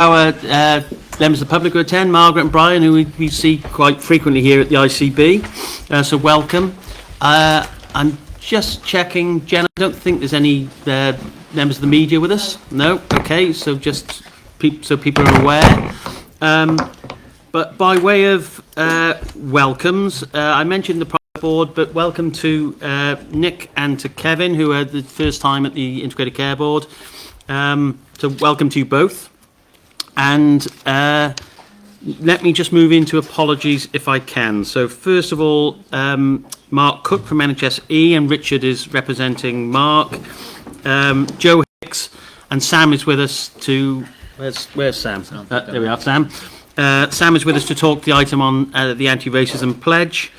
Our members of the public who attend, Margaret and Brian, who we see quite frequently here at the ICB, so welcome. I'm just checking, Jen, I don't think there's any members of the media with us. No? Okay, so just so people are aware. But by way of welcomes, I mentioned the private board, but welcome to Nick and to Kevin, who are the first time at the Integrated Care Board. So welcome to you both. And let me just move into apologies if I can. So first of all, Mark Cook from NHSE, and Richard is representing Mark. Joe Hicks and Sam is with us to... Where's Sam? There we are, Sam. Sam is with us to talk the item on the anti-racism pledge.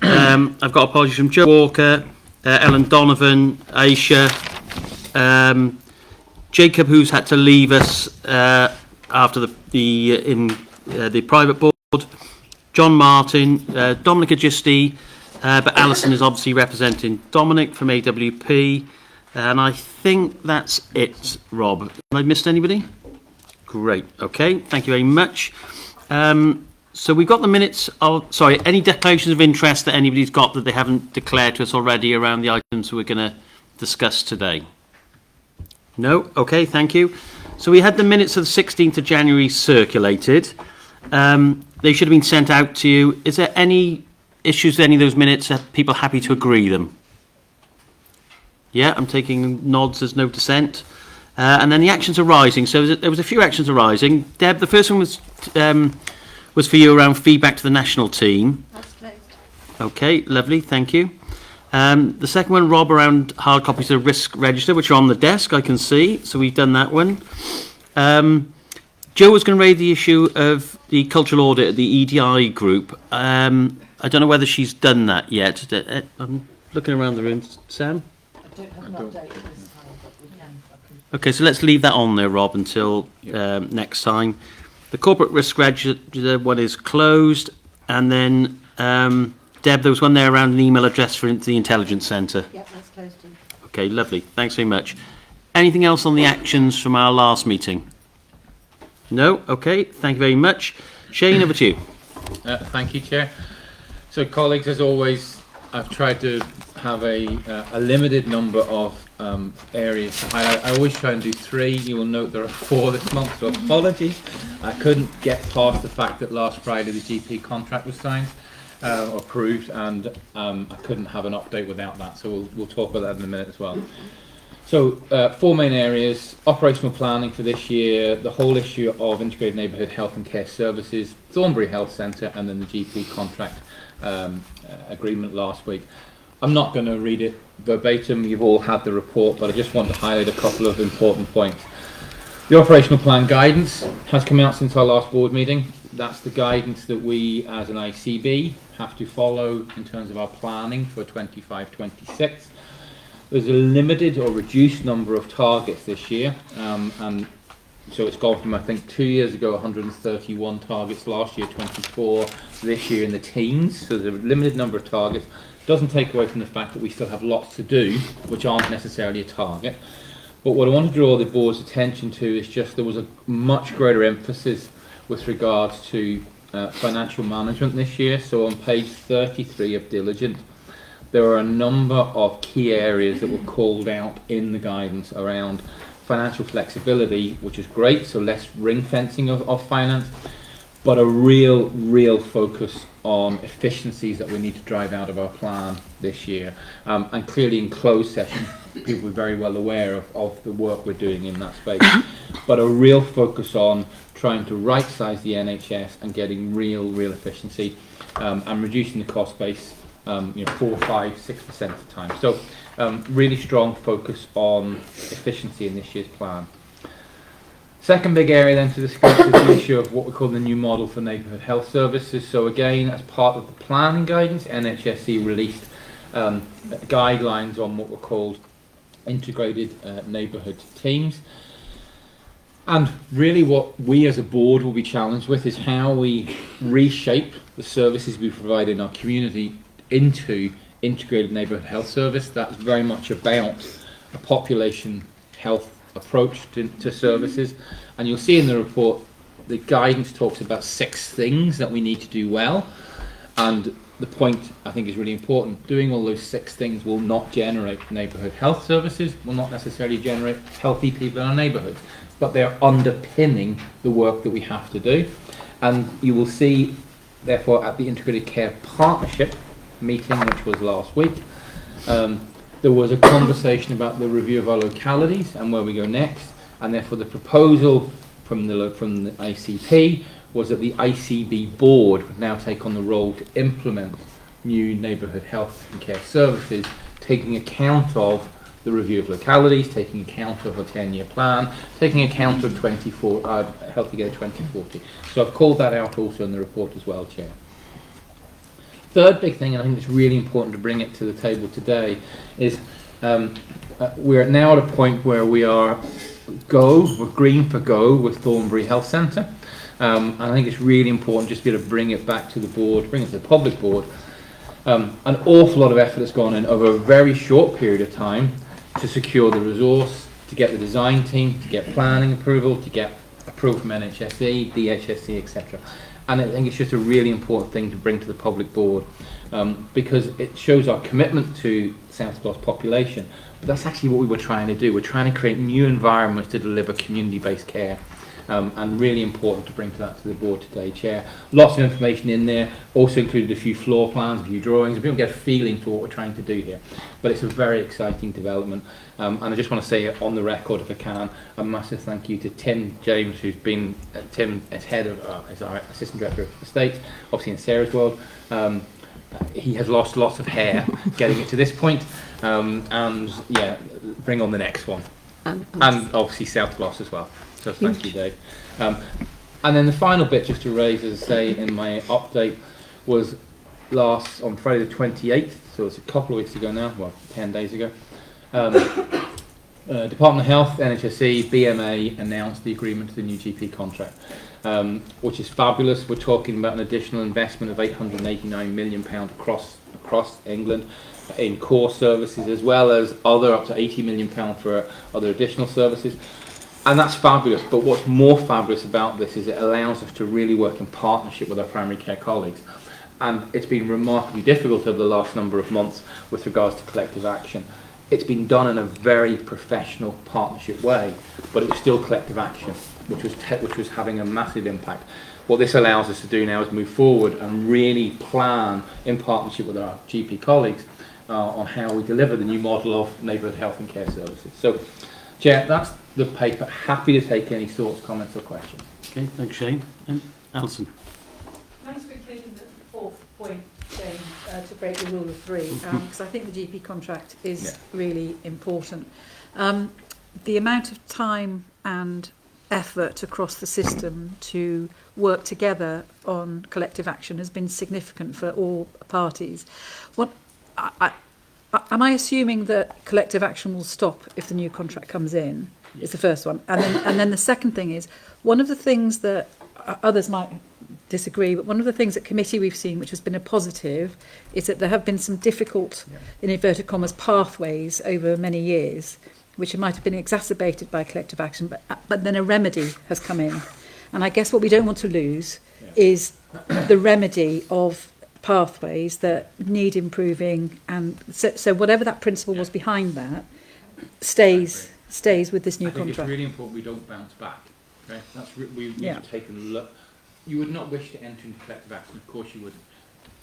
I've got apologies from Joe Walker, Ellen Donovan, Aisha, Jacob, who's had to leave us after the private board, John Martin, Dominic Agisti, but Alison is obviously representing Dominic from AWP, and I think that's it, Rob. Have I missed anybody? Great, okay, thank you very much. So we've got the minutes of, any declarations of interest that anybody's got that they haven't declared to us already around the items we're going to discuss today? No? Okay, thank you. So we had the minutes of the 16th of January circulated. They should have been sent out to you. Is there any issues with any of those minutes? Are people happy to agree them? Yeah, I'm taking nods, there's no dissent. And then the actions arising. So there was a few actions arising. Deb, the first one was for you around feedback to the national team. That's closed. Okay, lovely, thank you. The second one, Rob, around hard copies of the risk register, which are on the desk, I can see. So we've done that one. Joe was going to raise the issue of the cultural audit at the EDI group. I don't know whether she's done that yet. I'm looking around the room. Sam? I don't have an update at this time, but we can. Okay, so let's leave that on there, Rob, until next time. The corporate risk register one is closed. And then... Deb, there was one there around an email address for the Intelligence Centre. Yep, that's closed too. Okay, lovely. Thanks very much. Anything else on the actions from our last meeting? No? Okay, thank you very much. Shane, over to you. Thank you, Chair. So, colleagues, as always, I've tried to have a limited number of areas to highlight. I always try and do 3. You will note there are 4 this month, so apologies. I couldn't get past the fact that last Friday the GP contract was signed. Approved, and I couldn't have an update without that, so we'll talk about that in a minute as well. So 4 main areas: operational planning for this year, the whole issue of integrated neighbourhood health and care services, Thornbury Health Centre, and then the GP contract agreement last week. I'm not going to read it verbatim, you've all had the report, but I just want to highlight a couple of important points. The operational plan guidance has come out since our last board meeting. That's the guidance that we as an ICB have to follow in terms of our planning for 25-26. There's a limited or reduced number of targets this year, and so it's gone from, I think, 2 years ago 131 targets, last year 24, this year in the teens. So there's a limited number of targets. Doesn't take away from the fact that we still have lots to do, which aren't necessarily a target. But what I want to draw the board's attention to is just there was a much greater emphasis with regards to financial management this year. So on page 33 of Diligent, there are a number of key areas that were called out in the guidance around financial flexibility, which is great, so less ring fencing of finance, but a real focus on efficiencies that we need to drive out of our plan this year. And clearly in closed session, people are very well aware of the work we're doing in that space, but a real focus on trying to right-size the NHS and getting real efficiency, and reducing the cost base 4, 5, 6% of the time. So really strong focus on efficiency in this year's plan. Second big area then to discuss is the issue of what we call the new model for neighbourhood health services. So again, as part of the planning guidance, NHSE released guidelines on what were called integrated neighbourhood teams. And really what we as a board will be challenged with is how we reshape the services we provide in our community into integrated neighbourhood health service. That's very much about a population health approach to services, And you'll see in the report, the guidance talks about 6 things that we need to do well. And the point, I think, is really important. Doing all those 6 things will not generate neighbourhood health services, will not necessarily generate healthy people in our neighbourhoods, but they're underpinning the work that we have to do. And you will see, therefore, at the Integrated Care Partnership meeting, which was last week, there was a conversation about the review of our localities and where we go next, and therefore the proposal from the ICP was that the ICB board would now take on the role to implement new neighbourhood health and care services, taking account of the review of localities, taking account of a 10-year plan, taking account of Healthy Care 2040. So I've called that out also in the report as well, Chair. Third big thing, and I think it's really important to bring it to the table today, is we're now at a point where we're green for go with Thornbury Health Centre. And I think it's really important just to be able to bring it back to the board, bring it to the public board. An awful lot of effort has gone in over a very short period of time to secure the resource, to get the design team, to get planning approval, to get approval from NHSE, DHSC, etc. And I think it's just a really important thing to bring to the public board because it shows our commitment to South Gloss population. But that's actually what we were trying to do. We're trying to create new environments to deliver community-based care. And really important to bring that to the board today, Chair. Lots of information in there, also included a few floor plans, a few drawings, and people get a feeling for what we're trying to do here. But it's a very exciting development, and I just want to say on the record, if I can, a massive thank you to Tim James, who's been Tim as head of, as our Assistant Director of Estates, obviously in Sarah's world. He has lost lots of hair getting it to this point, and yeah, bring on the next one. And obviously South Gloss as well. So thank you, Dave. And then the final bit, just to raise, as I say in my update, was on Friday the 28th, so it's a couple of weeks ago now, well, 10 days ago. Department of Health, NHSE, BMA announced the agreement to the new GP contract, which is fabulous. We're talking about an additional investment of £889 million across England in core services, as well as up to £80 million for other additional services. And that's fabulous, but what's more fabulous about this is it allows us to really work in partnership with our primary care colleagues. And it's been remarkably difficult over the last number of months with regards to collective action. It's been done in a very professional partnership way, but it was still collective action, which was having a massive impact. What this allows us to do now is move forward and really plan in partnership with our GP colleagues on how we deliver the new model of neighbourhood health and care services. So, Chair, that's the paper. Happy to take any thoughts, comments or questions. Okay, thanks, Shane. And Alison. Thanks for including the fourth point, Shane, to break the rule of 3, because I think the GP contract is really important. The amount of time and effort across the system to work together on collective action has been significant for all parties. Am I assuming that collective action will stop if the new contract comes in? Is the first one. And then the second thing is, one of the things that others might disagree, but one of the things at committee we've seen, which has been a positive, is that there have been some difficult, in inverted commas, pathways over many years, which might have been exacerbated by collective action, but then a remedy has come in. And I guess what we don't want to lose is the remedy of pathways that need improving, and so whatever that principle was behind that stays with this new contract. I think it's really important we don't bounce back. Okay, we've taken a look. You would not wish to enter into collective action, of course you wouldn't.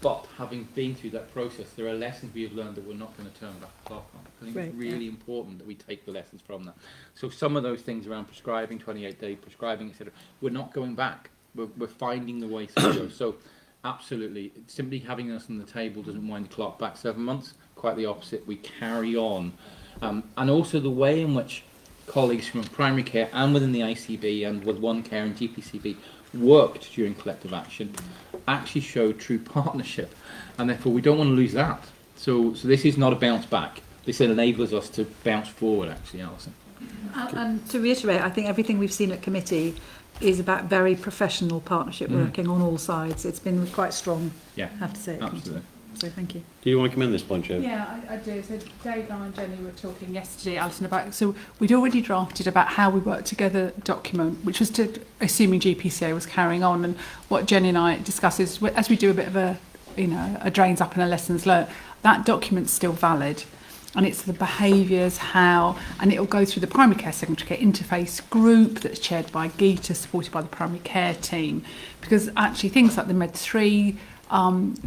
But having been through that process, there are lessons we have learned that we're not going to turn back the clock on. I think it's really important that we take the lessons from that. So some of those things around prescribing, 28-day prescribing, etc., we're not going back. We're finding the way through. So absolutely, simply having us on the table doesn't wind the clock back 7 months. Quite the opposite. We carry on. And also the way in which colleagues from primary care and within the ICB and with One Care and GPCB worked during collective action actually showed true partnership, and therefore we don't want to lose that. So this is not a bounce back. This enables us to bounce forward, actually, Alison. And to reiterate, I think everything we've seen at committee is about very professional partnership working on all sides. It's been quite strong, I have to say. Absolutely. So thank you. Do you want to come in this point, Joe? Yeah, I do. So Dave and I and Jenny were talking yesterday, Alison, about, so we'd already drafted about how we work together document, which was to, assuming GPCA was carrying on, and what Jenny and I discussed is, as we do a bit of a, a drains up and a lessons learned, that document's still valid. And it's the behaviours, how, and it'll go through the primary care, secondary care interface group that's chaired by Geeta, supported by the primary care team. Because actually things like the Med 3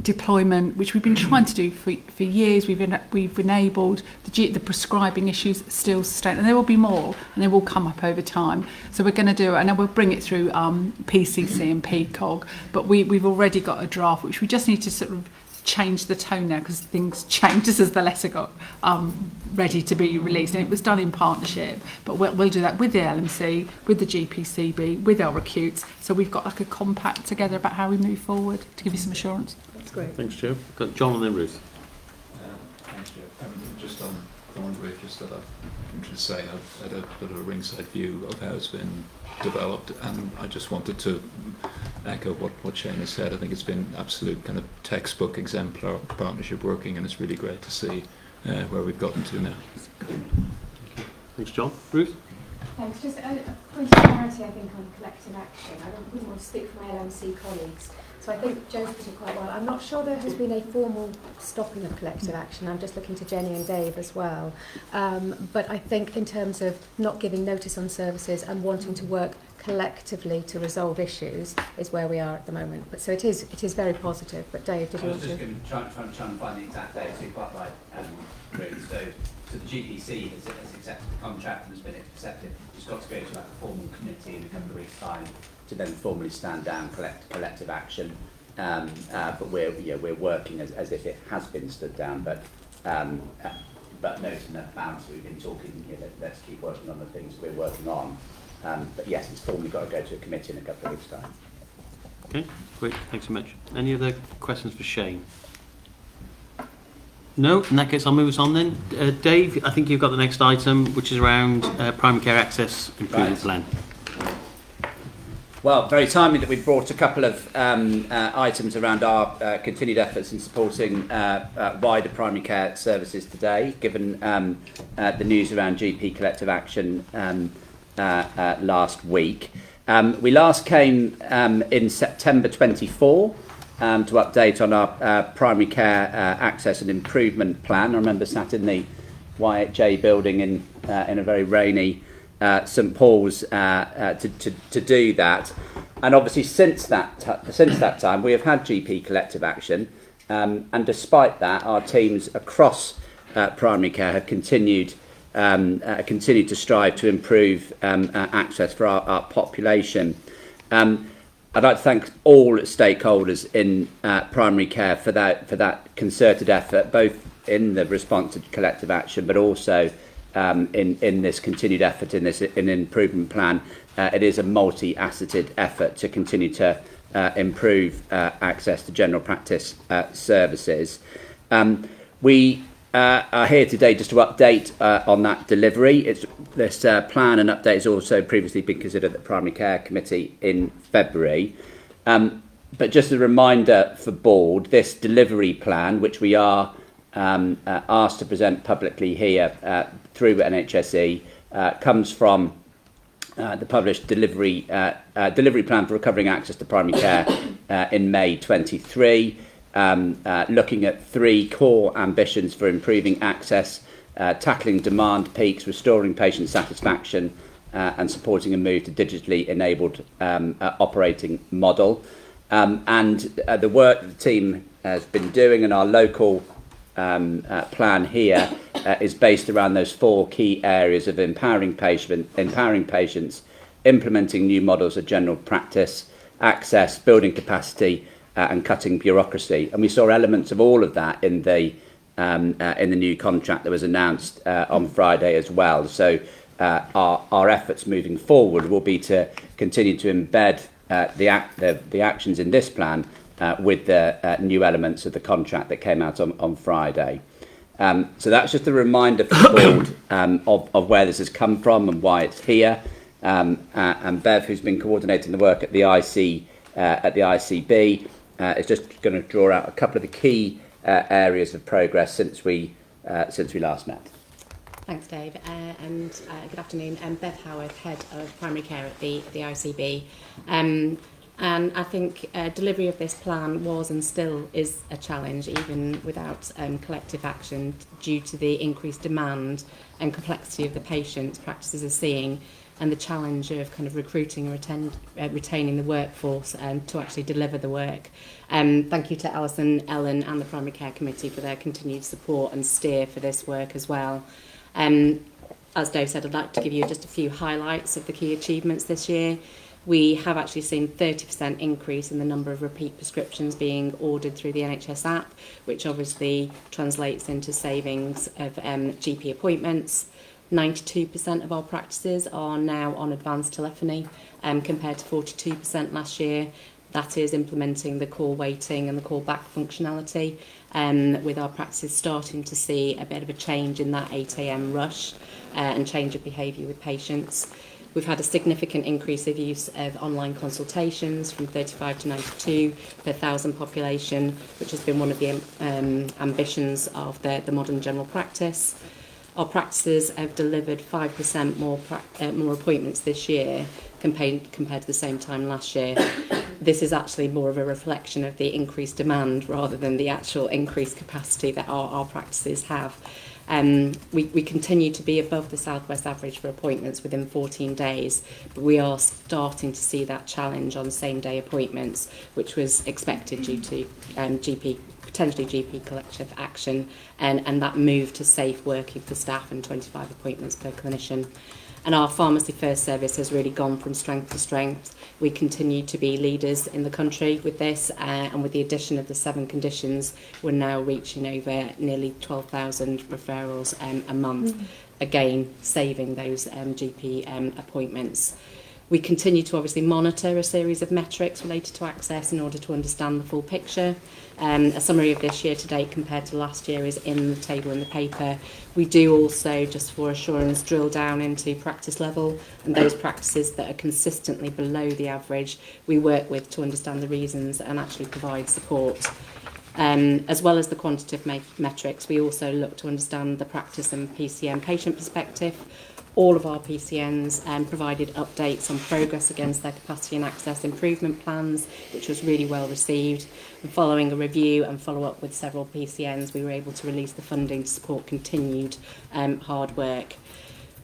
deployment, which we've been trying to do for years, we've enabled the prescribing issues still sustain, and there will be more, and they will come up over time. So we're going to do, and then we'll bring it through PCC and PCOG, but we've already got a draft, which we just need to sort of change the tone now, because things changed just as the letter got ready to be released, and it was done in partnership, but we'll do that with the LMC, with the GPCB, with our acutes, so we've got like a compact together about how we move forward to give you some assurance. That's great. Thanks, Joe. Got John and then Ruth. Thanks, Joe. Just on Thornbury, just that I can just say I've had a bit of a ringside view of how it's been developed, and I just wanted to echo what Shane has said. I think it's been absolute kind of textbook exemplar partnership working, and it's really great to see where we've gotten to now. Thanks, John. Ruth? Thanks. Just a point of clarity, I think, on collective action. I wouldn't want to speak for my LMC colleagues. So I think Joe's put it quite well. I'm not sure there has been a formal stopping of collective action. I'm just looking to Jenny and Dave as well. But I think in terms of not giving notice on services and wanting to work collectively to resolve issues is where we are at the moment. But so it is very positive. But Dave, did you I want was just to? going to try and find the exact date. So you're quite right, Ruth. So the GPC has accepted the contract and has been accepted. It's got to go to like a formal committee in a couple of weeks' time to then formally stand down collective action. But we're working as if it has been stood down. But noting that balance, we've been talking. Let's keep working on the things we're working on. But yes, it's formally got to go to a committee in a couple of weeks' time. Okay, great. Thanks so much. Any other questions for Shane? No? In that case, I'll move us on then. Dave, I think you've got the next item, which is around primary care access improvement plan. Well, very timely that we've brought a couple of items around our continued efforts in supporting wider primary care services today, given the news around GP collective action last week. We last came in September 24 to update on our primary care access and improvement plan. I remember sat in the YHA building in a very rainy St Paul's to do that, and obviously since that time we have had GP collective action, and despite that our teams across primary care have continued to strive to improve access for our population. I'd like to thank all stakeholders in primary care for that concerted effort, both in the response to collective action, but also in this continued effort in an improvement plan. It is a multi-faceted effort to continue to improve access to general practice services. We are here today just to update on that delivery. This plan and update has also previously been considered at the Primary Care Committee in February. But just a reminder for board, this delivery plan, which we are asked to present publicly here through NHSE, comes from the published delivery plan for recovering access to primary care in May 23, looking at three core ambitions for improving access, tackling demand peaks, restoring patient satisfaction, and supporting a move to digitally enabled operating model. And the work that the team has been doing and our local plan here is based around those four key areas of empowering patients, implementing new models of general practice, access, building capacity, and cutting bureaucracy. And we saw elements of all of that in the new contract that was announced on Friday as well. So our efforts moving forward will be to continue to embed the actions in this plan with the new elements of the contract that came out on Friday. So that's just a reminder for the board of where this has come from and why it's here. And Bev, who's been coordinating the work at the ICB, is just going to draw out a couple of the key areas of progress since we last met. Thanks, Dave, and good afternoon. I'm Beth Howard, Head of Primary Care at the ICB. And I think delivery of this plan was and still is a challenge, even without collective action, due to the increased demand and complexity of the patients practices are seeing, and the challenge of kind of recruiting and retaining the workforce to actually deliver the work. Thank you to Alison, Ellen and the Primary Care Committee for their continued support and steer for this work as well. As Dave said, I'd like to give you just a few highlights of the key achievements this year. We have actually seen 30% increase in the number of repeat prescriptions being ordered through the NHS app, which obviously translates into savings of GP appointments. 92% of our practices are now on advanced telephony, compared to 42% last year. That is implementing the call waiting and the call back functionality, with our practices starting to see a bit of a change in that 8 a.m. rush and change of behaviour with patients. We've had a significant increase of use of online consultations from 35 to 92 per 1,000 population, which has been one of the ambitions of the modern general practice. Our practices have delivered 5% more appointments this year compared to the same time last year. This is actually more of a reflection of the increased demand rather than the actual increased capacity that our practices have. We continue to be above the South West average for appointments within 14 days, but we are starting to see that challenge on same-day appointments, which was expected due to potentially GP collective action and that move to safe working for staff and 25 appointments per clinician. And our Pharmacy First service has really gone from strength to strength. We continue to be leaders in the country with this, and with the addition of the 7 conditions, we're now reaching over nearly 12,000 referrals a month, again saving those GP appointments. We continue to obviously monitor a series of metrics related to access in order to understand the full picture. A summary of this year to date compared to last year is in the table in the paper. We do also, just for assurance, drill down into practice level, and those practices that are consistently below the average, we work with to understand the reasons and actually provide support. As well as the quantitative metrics, we also look to understand the practice and PCN patient perspective. All of our PCNs provided updates on progress against their capacity and access improvement plans, which was really well received. And following a review and follow-up with several PCNs, we were able to release the funding to support continued hard work.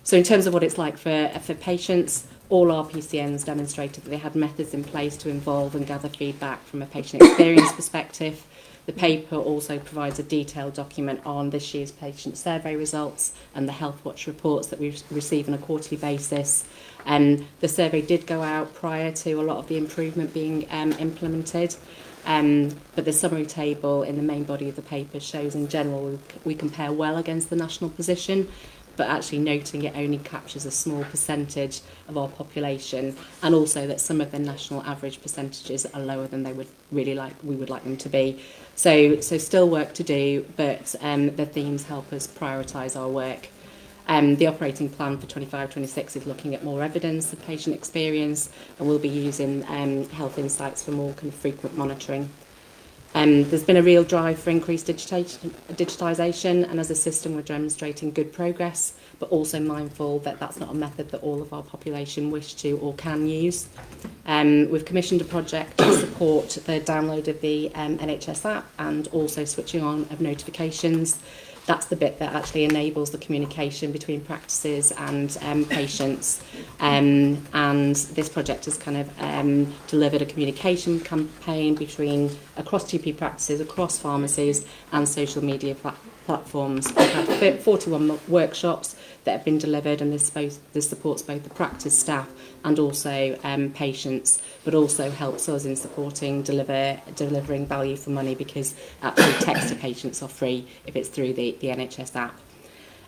So in terms of what it's like for patients, all our PCNs demonstrated that they had methods in place to involve and gather feedback from a patient experience perspective. The paper also provides a detailed document on this year's patient survey results and the Health Watch reports that we receive on a quarterly basis. The survey did go out prior to a lot of the improvement being implemented, but the summary table in the main body of the paper shows in general we compare well against the national position, but actually noting it only captures a small percentage of our population, and also that some of the national average percentages are lower than we would like them to be. So still work to do, but the themes help us prioritise our work. The operating plan for 25-26 is looking at more evidence of patient experience, and we'll be using health insights for more kind of frequent monitoring. There's been a real drive for increased digitisation, and as a system we're demonstrating good progress, but also mindful that that's not a method that all of our population wish to or can use. We've commissioned a project to support the download of the NHS app and also switching on of notifications. That's the bit that actually enables the communication between practices and patients. And this project has kind of delivered a communication campaign across GP practices, across pharmacies and social media platforms. We've had 41 workshops that have been delivered, and this supports both the practice staff and also patients, but also helps us in supporting delivering value for money, because actually text to patients are free if it's through the NHS app.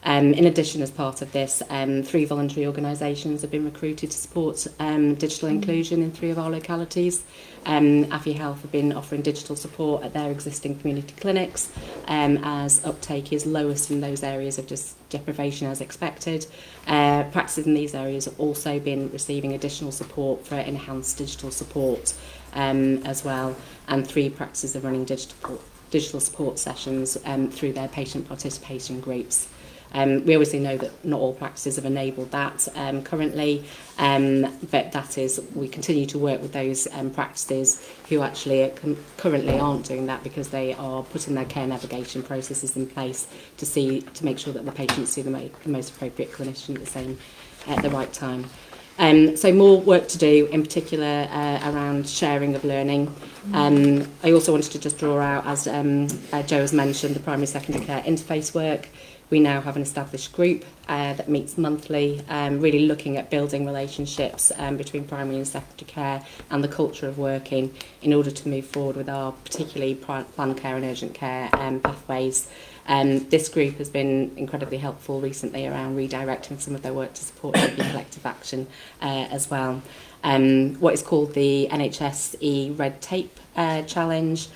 In addition, as part of this, 3 voluntary organisations have been recruited to support digital inclusion in 3 of our localities. Affy Health have been offering digital support at their existing community clinics, as uptake is lowest in those areas of deprivation as expected. Practices in these areas have also been receiving additional support for enhanced digital support as well, and 3 practices are running digital support sessions through their patient participation groups. We obviously know that not all practices have enabled that currently, but that is, we continue to work with those practices who actually currently aren't doing that, because they are putting their care navigation processes in place to make sure that the patients see the most appropriate clinician at the right time. So more work to do, in particular around sharing of learning. I also wanted to just draw out, as Jo has mentioned, the primary secondary care interface work. We now have an established group that meets monthly, really looking at building relationships between primary and secondary care and the culture of working in order to move forward with our particularly planned care and urgent care pathways. This group has been incredibly helpful recently around redirecting some of their work to support collective action as well. What is called the NHS Red Tape Challenge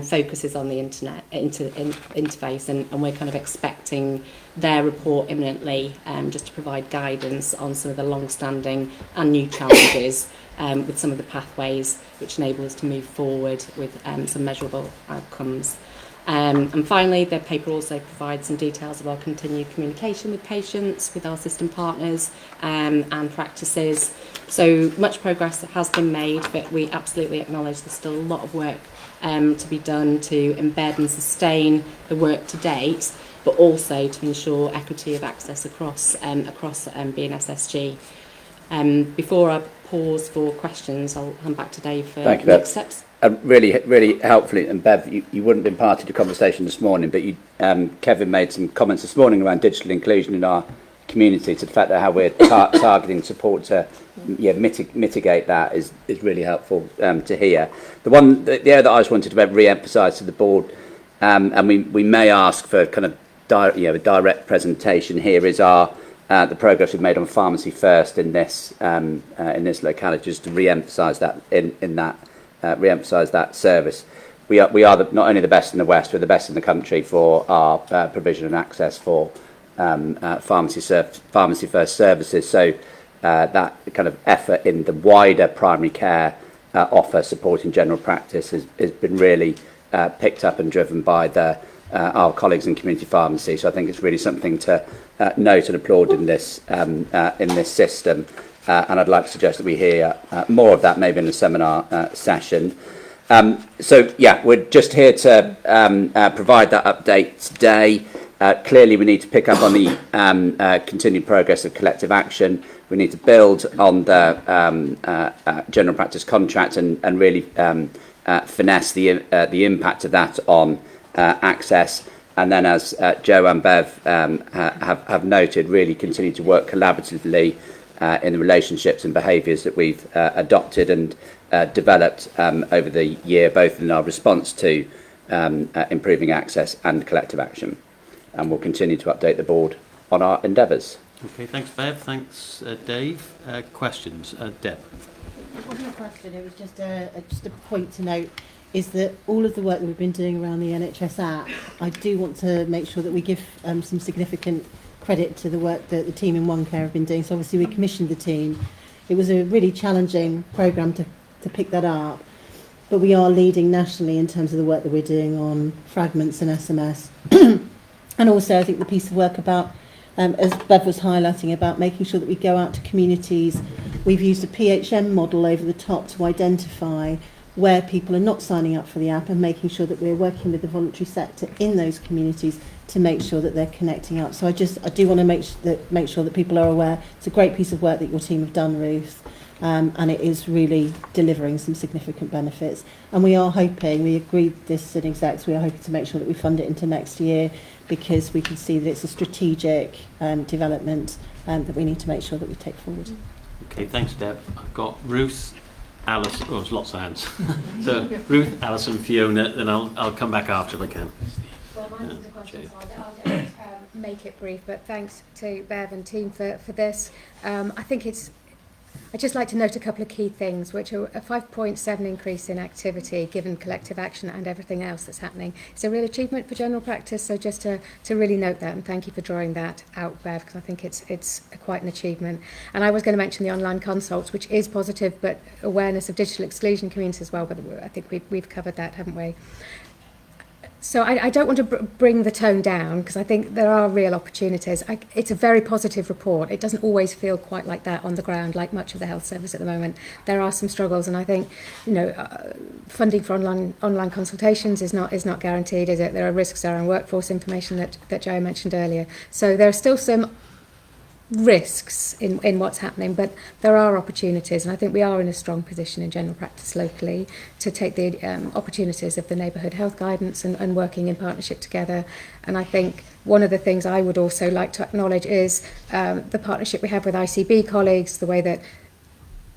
focuses on the interface, and we're kind of expecting their report imminently, just to provide guidance on some of the long-standing and new challenges with some of the pathways which enable us to move forward with some measurable outcomes. And finally, the paper also provides some details of our continued communication with patients, with our system partners and practices. So much progress has been made, but we absolutely acknowledge there's still a lot of work to be done to embed and sustain the work to date, but also to ensure equity of access across BNSSG. Before I pause for questions, I'll hand back to Dave for next steps. Really helpful, and Bev, you wouldn't have been part of the conversation this morning, but Kevin made some comments this morning around digital inclusion in our community, to the fact that how we're targeting support to mitigate that is really helpful to hear. The area that I just wanted to re-emphasise to the board, and we may ask for kind of a direct presentation here, is the progress we've made on pharmacy first in this locality, just to re-emphasise that in that. Re-emphasise that service. We are not only the best in the West, we're the best in the country for our provision and access for pharmacy first services. So that kind of effort in the wider primary care offer supporting general practice has been really picked up and driven by our colleagues in community pharmacy. So I think it's really something to note and applaud in this system. And I'd like to suggest that we hear more of that maybe in a seminar session. We're just here to provide that update today. Clearly, we need to pick up on the continued progress of collective action. We need to build on the general practice contract and really finesse the impact of that on access. And then, as Jo and Bev have noted, really continue to work collaboratively in the relationships and behaviours that we've adopted and developed over the year, both in our response to improving access and collective action. And we'll continue to update the board on our endeavours. Okay, thanks Bev, thanks Dave. Questions? Deb. It wasn't a question, it was just a point to note, is that all of the work that we've been doing around the NHS app, I do want to make sure that we give some significant credit to the work that the team in One Care have been doing. So obviously we commissioned the team. It was a really challenging programme to pick that up, but we are leading nationally in terms of the work that we're doing on fragments and SMS. And also I think the piece of work about, as Bev was highlighting, about making sure that we go out to communities. We've used a PHM model over the top to identify where people are not signing up for the app and making sure that we're working with the voluntary sector in those communities to make sure that they're connecting up. So I do want to make sure that people are aware. It's a great piece of work that your team have done, Ruth, and it is really delivering some significant benefits. And we are hoping, we agreed this in execs, we are hoping to make sure that we fund it into next year, because we can see that it's a strategic development that we need to make sure that we take forward. Okay, thanks Deb. I've got Ruth, Alice, there's lots of hands. So Ruth, Alison, Fiona, then I'll come back after if I can. Well, mine is a question, so I'll make it brief, but thanks to Bev and team for this. I think I'd just like to note a couple of key things, which are a 5.7 increase in activity given collective action and everything else that's happening. It's a real achievement for general practice, so just to really note that, and thank you for drawing that out, Bev, because I think it's quite an achievement. And I was going to mention the online consults, which is positive, but awareness of digital exclusion communities as well, but I think we've covered that, haven't we? So I don't want to bring the tone down, because I think there are real opportunities. It's a very positive report. It doesn't always feel quite like that on the ground, like much of the health service at the moment. There are some struggles, and I think, funding for online consultations is not guaranteed, is it? There are risks around workforce information that Joe mentioned earlier. So there are still some risks in what's happening, but there are opportunities, and I think we are in a strong position in general practice locally to take the opportunities of the neighbourhood health guidance and working in partnership together. And I think one of the things I would also like to acknowledge is the partnership we have with ICB colleagues, the way that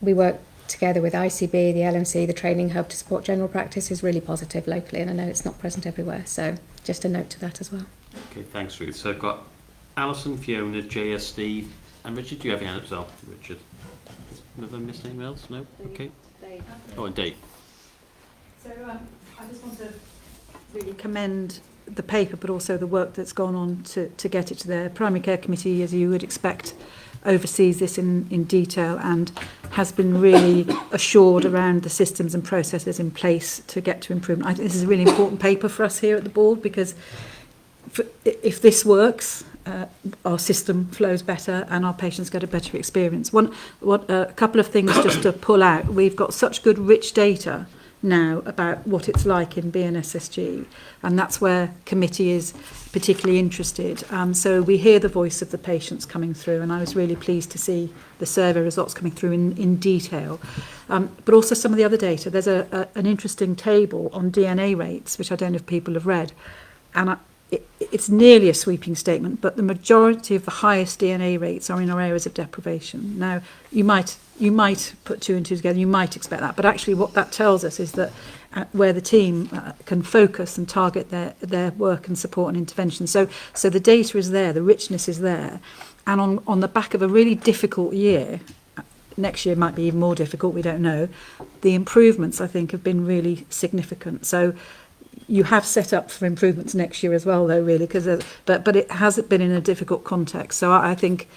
we work together with ICB, the LMC, the training hub to support general practice is really positive locally, and I know it's not present everywhere, so just a note to that as well. Okay, thanks, Ruth. So I've got Alison, Fiona, Jaya, Steve, and Richard. Do you have your hand up as well, Richard? Have I missed anyone else? No? Okay. Dave. Oh, and Dave. So I just want to really commend the paper, but also the work that's gone on to get it to there. Primary Care Committee, as you would expect, oversees this in detail and has been really assured around the systems and processes in place to get to improvement. I think this is a really important paper for us here at the board, because if this works, our system flows better and our patients get a better experience. A couple of things just to pull out. We've got such good rich data now about what it's like in BNSSG, and that's where committee is particularly interested. So we hear the voice of the patients coming through, and I was really pleased to see the survey results coming through in detail. But also some of the other data. There's an interesting table on DNA rates, which I don't know if people have read, and it's nearly a sweeping statement, but the majority of the highest DNA rates are in our areas of deprivation. Now, you might put two and two together, you might expect that, but actually what that tells us is that where the team can focus and target their work and support and intervention. So the data is there, the richness is there, and on the back of a really difficult year, next year might be even more difficult, we don't know, the improvements, I think, have been really significant. So you have set up for improvements next year as well, though, really, but it hasn't been in a difficult context. So I think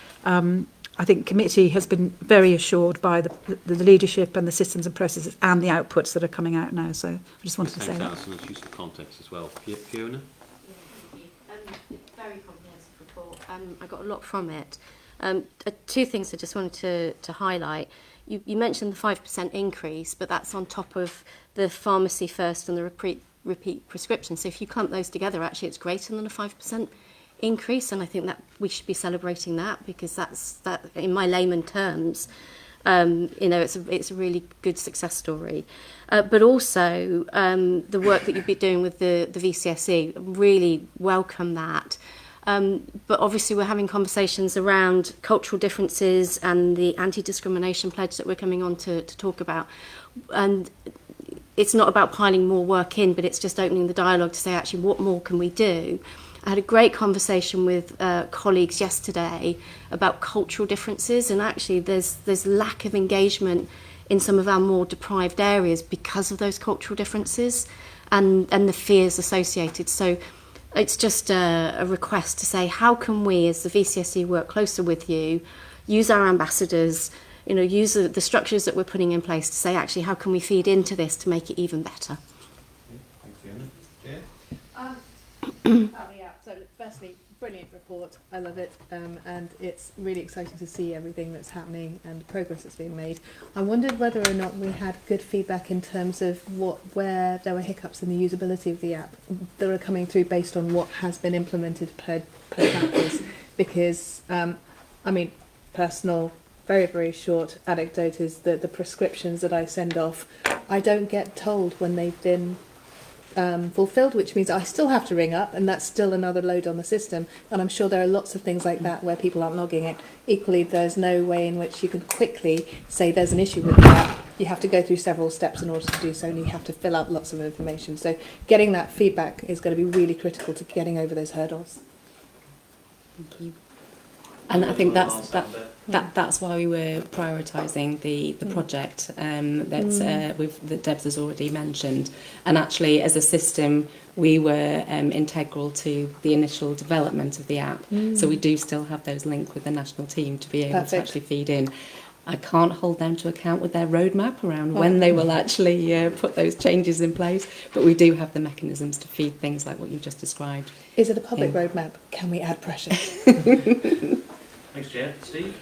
committee has been very assured by the leadership and the systems and processes and the outputs that are coming out now. So I just wanted to say that. Thanks, Alison. That's useful context as well. Fiona? Very comprehensive report. I got a lot from it. Two things I just wanted to highlight. You mentioned the 5% increase, but that's on top of the pharmacy first and the repeat prescription. So if you clump those together, actually it's greater than a 5% increase, and I think that we should be celebrating that, because that in my layman terms, it's a really good success story. But also the work that you've been doing with the VCSE, really welcome that. But obviously we're having conversations around cultural differences and the anti-discrimination pledge that we're coming on to talk about. And it's not about piling more work in, but it's just opening the dialogue to say, actually, what more can we do? I had a great conversation with colleagues yesterday about cultural differences, and actually there's lack of engagement in some of our more deprived areas because of those cultural differences and the fears associated. So it's just a request to say, how can we as the VCSE work closer with you, use our ambassadors, use the structures that we're putting in place to say, actually, how can we feed into this to make it even better? Thanks, Fiona. Yeah, so firstly, brilliant report. I love it, and it's really exciting to see everything that's happening and the progress that's being made. I wondered whether or not we had good feedback in terms of where there were hiccups in the usability of the app that are coming through based on what has been implemented per practice. Because, personal, very, very short anecdote is that the prescriptions that I send off, I don't get told when they've been fulfilled, which means I still have to ring up, and that's still another load on the system. And I'm sure there are lots of things like that where people aren't logging it. Equally, there's no way in which you can quickly say there's an issue with the app. You have to go through several steps in order to do so, and you have to fill out lots of information. So getting that feedback is going to be really critical to getting over those hurdles. Thank you. And I think that's why we were prioritising the project that Debs has already mentioned. And actually, as a system, we were integral to the initial development of the app. So we do still have those links with the national team to be able to actually feed in. I can't hold them to account with their roadmap around when they will actually put those changes in place, but we do have the mechanisms to feed things like what you've just described. Is it a public roadmap? Can we add pressure? Thanks, Chair. Steve?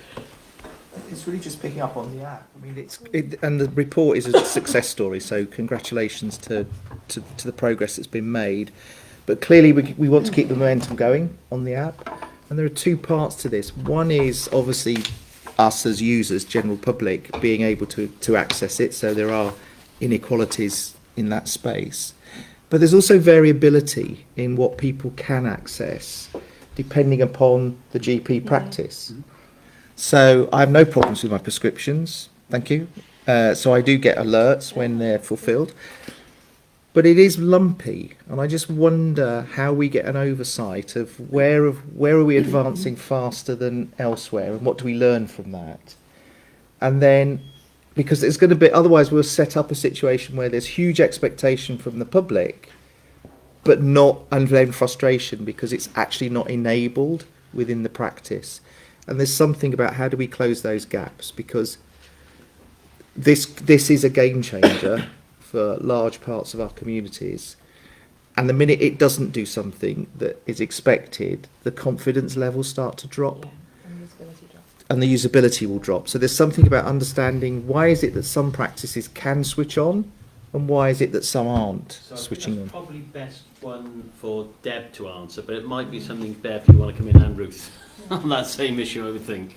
It's really just picking up on the app. I mean, and the report is a success story. So congratulations to the progress that's been made. But clearly, we want to keep the momentum going on the app. And there are two parts to this. One is obviously us as users, general public, being able to access it. So there are inequalities in that space. But there's also variability in what people can access, depending upon the GP practice. So I have no problems with my prescriptions, thank you. So I do get alerts when they're fulfilled. But it is lumpy, and I just wonder how we get an oversight of where are we advancing faster than elsewhere, and what do we learn from that? And then, because it's going to be, otherwise we'll set up a situation where there's huge expectation from the public, but not, and then frustration because it's actually not enabled within the practice. And there's something about how do we close those gaps, because this is a game changer for large parts of our communities, and the minute it doesn't do something that is expected, the confidence levels start to drop, and the usability will drop. So there's something about understanding why is it that some practices can switch on, and why is it that some aren't switching on. Probably best one for Deb to answer, but it might be something, Bev, you want to come in, and Ruth on that same issue, I would think.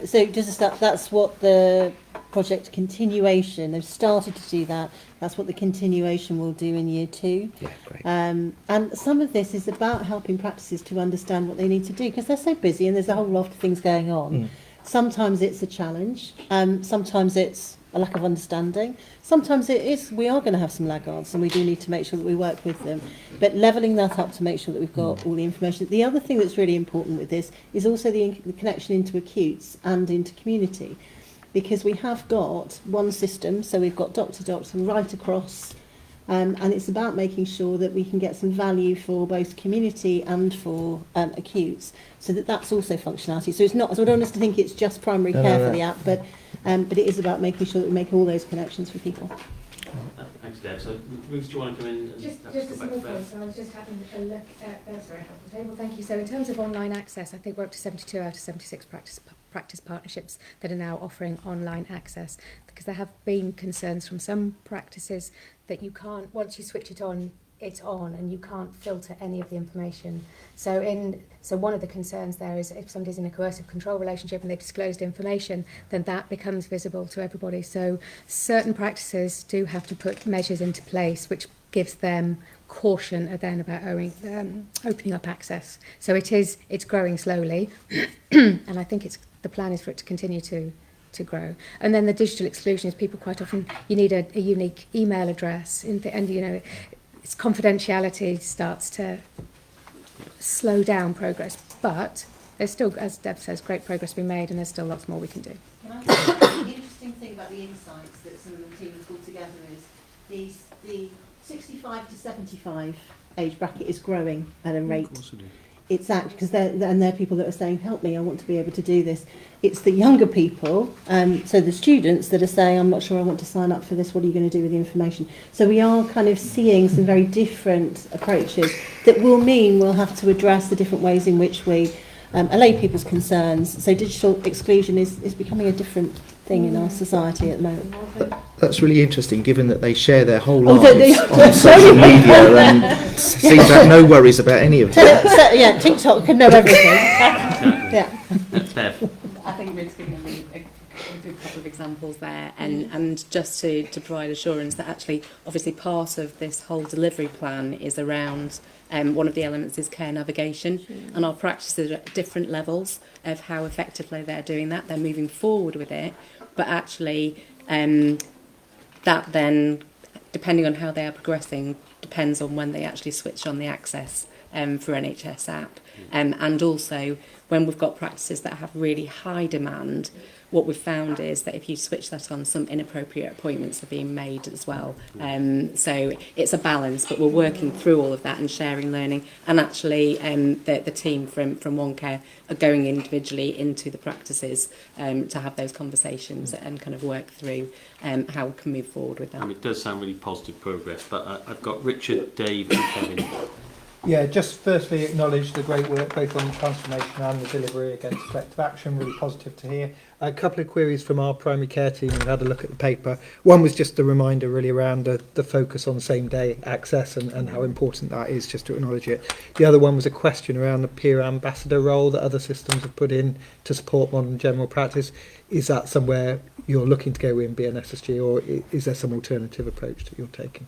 So just to start, that's what the project continuation, they've started to do that. That's what the continuation will do in year 2. Yeah, great. And some of this is about helping practices to understand what they need to do, because they're so busy and there's a whole lot of things going on. Sometimes it's a challenge, sometimes it's a lack of understanding. Sometimes it is, we are going to have some laggards and we do need to make sure that we work with them. But levelling that up to make sure that we've got all the information. The other thing that's really important with this is also the connection into acutes and into community. Because we have got one system, so we've got doctor right across, and it's about making sure that we can get some value for both community and for acutes, so that's also functionality. So it's not, so I don't want us to think it's just primary care for the app, but it is about making sure that we make all those connections for people. Thanks, Deb. So, Ruth, do you want to come in? And Just go a back small to Bev? point, so I was just having a look at, sorry, off the table, thank you. So in terms of online access, I think we're up to 72 out of 76 practice partnerships that are now offering online access, because there have been concerns from some practices that you can't, once you switch it on, it's on and you can't filter any of the information. So one of the concerns there is if somebody's in a coercive control relationship and they've disclosed information, then that becomes visible to everybody. So certain practices do have to put measures into place which gives them caution then about opening up access. So it's growing slowly and I think the plan is for it to continue to grow. And then the digital exclusion is people quite often, you need a unique email address and you know, its confidentiality starts to slow down progress, but there's still, as Deb says, great progress being made and there's still lots more we can do. Can I say the interesting thing about the insights that some of the team have pulled together is the 65 to 75 age bracket is growing at a rate. It's actually, because they're people that are saying, help me, I want to be able to do this. It's the younger people, so the students that are saying, I'm not sure I want to sign up for this, what are you going to do with the information? So we are kind of seeing some very different approaches that will mean we'll have to address the different ways in which we allay people's concerns. So digital exclusion is becoming a different thing in our society at the moment. That's really interesting, given that they share their whole Oh, lives on social media and seem to have no worries about any of that. Yeah, TikTok can know everything. Yeah. Bev. I think Ruth's given a good couple of examples there, and just to provide assurance that actually, obviously, part of this whole delivery plan is around one of the elements is care navigation, and our practices are at different levels of how effectively they're doing that. They're moving forward with it, but actually, that then, depending on how they are progressing, depends on when they actually switch on the access for NHS app. And also, when we've got practices that have really high demand, what we've found is that if you switch that on, some inappropriate appointments are being made as well. So it's a balance, but we're working through all of that and sharing learning. And actually, the team from One Care are going individually into the practices to have those conversations and kind of work through how we can move forward with that. It does sound really positive progress, but I've got Richard, Dave and Kevin. Yeah, just firstly acknowledge the great work both on the transformation and the delivery against collective action. Really positive to hear. A couple of queries from our primary care team who had a look at the paper. One was just a reminder really around the focus on same day access and how important that is, just to acknowledge it. The other one was a question around the peer ambassador role that other systems have put in to support modern general practice. Is that somewhere you're looking to go in BNSSG, or is there some alternative approach that you're taking?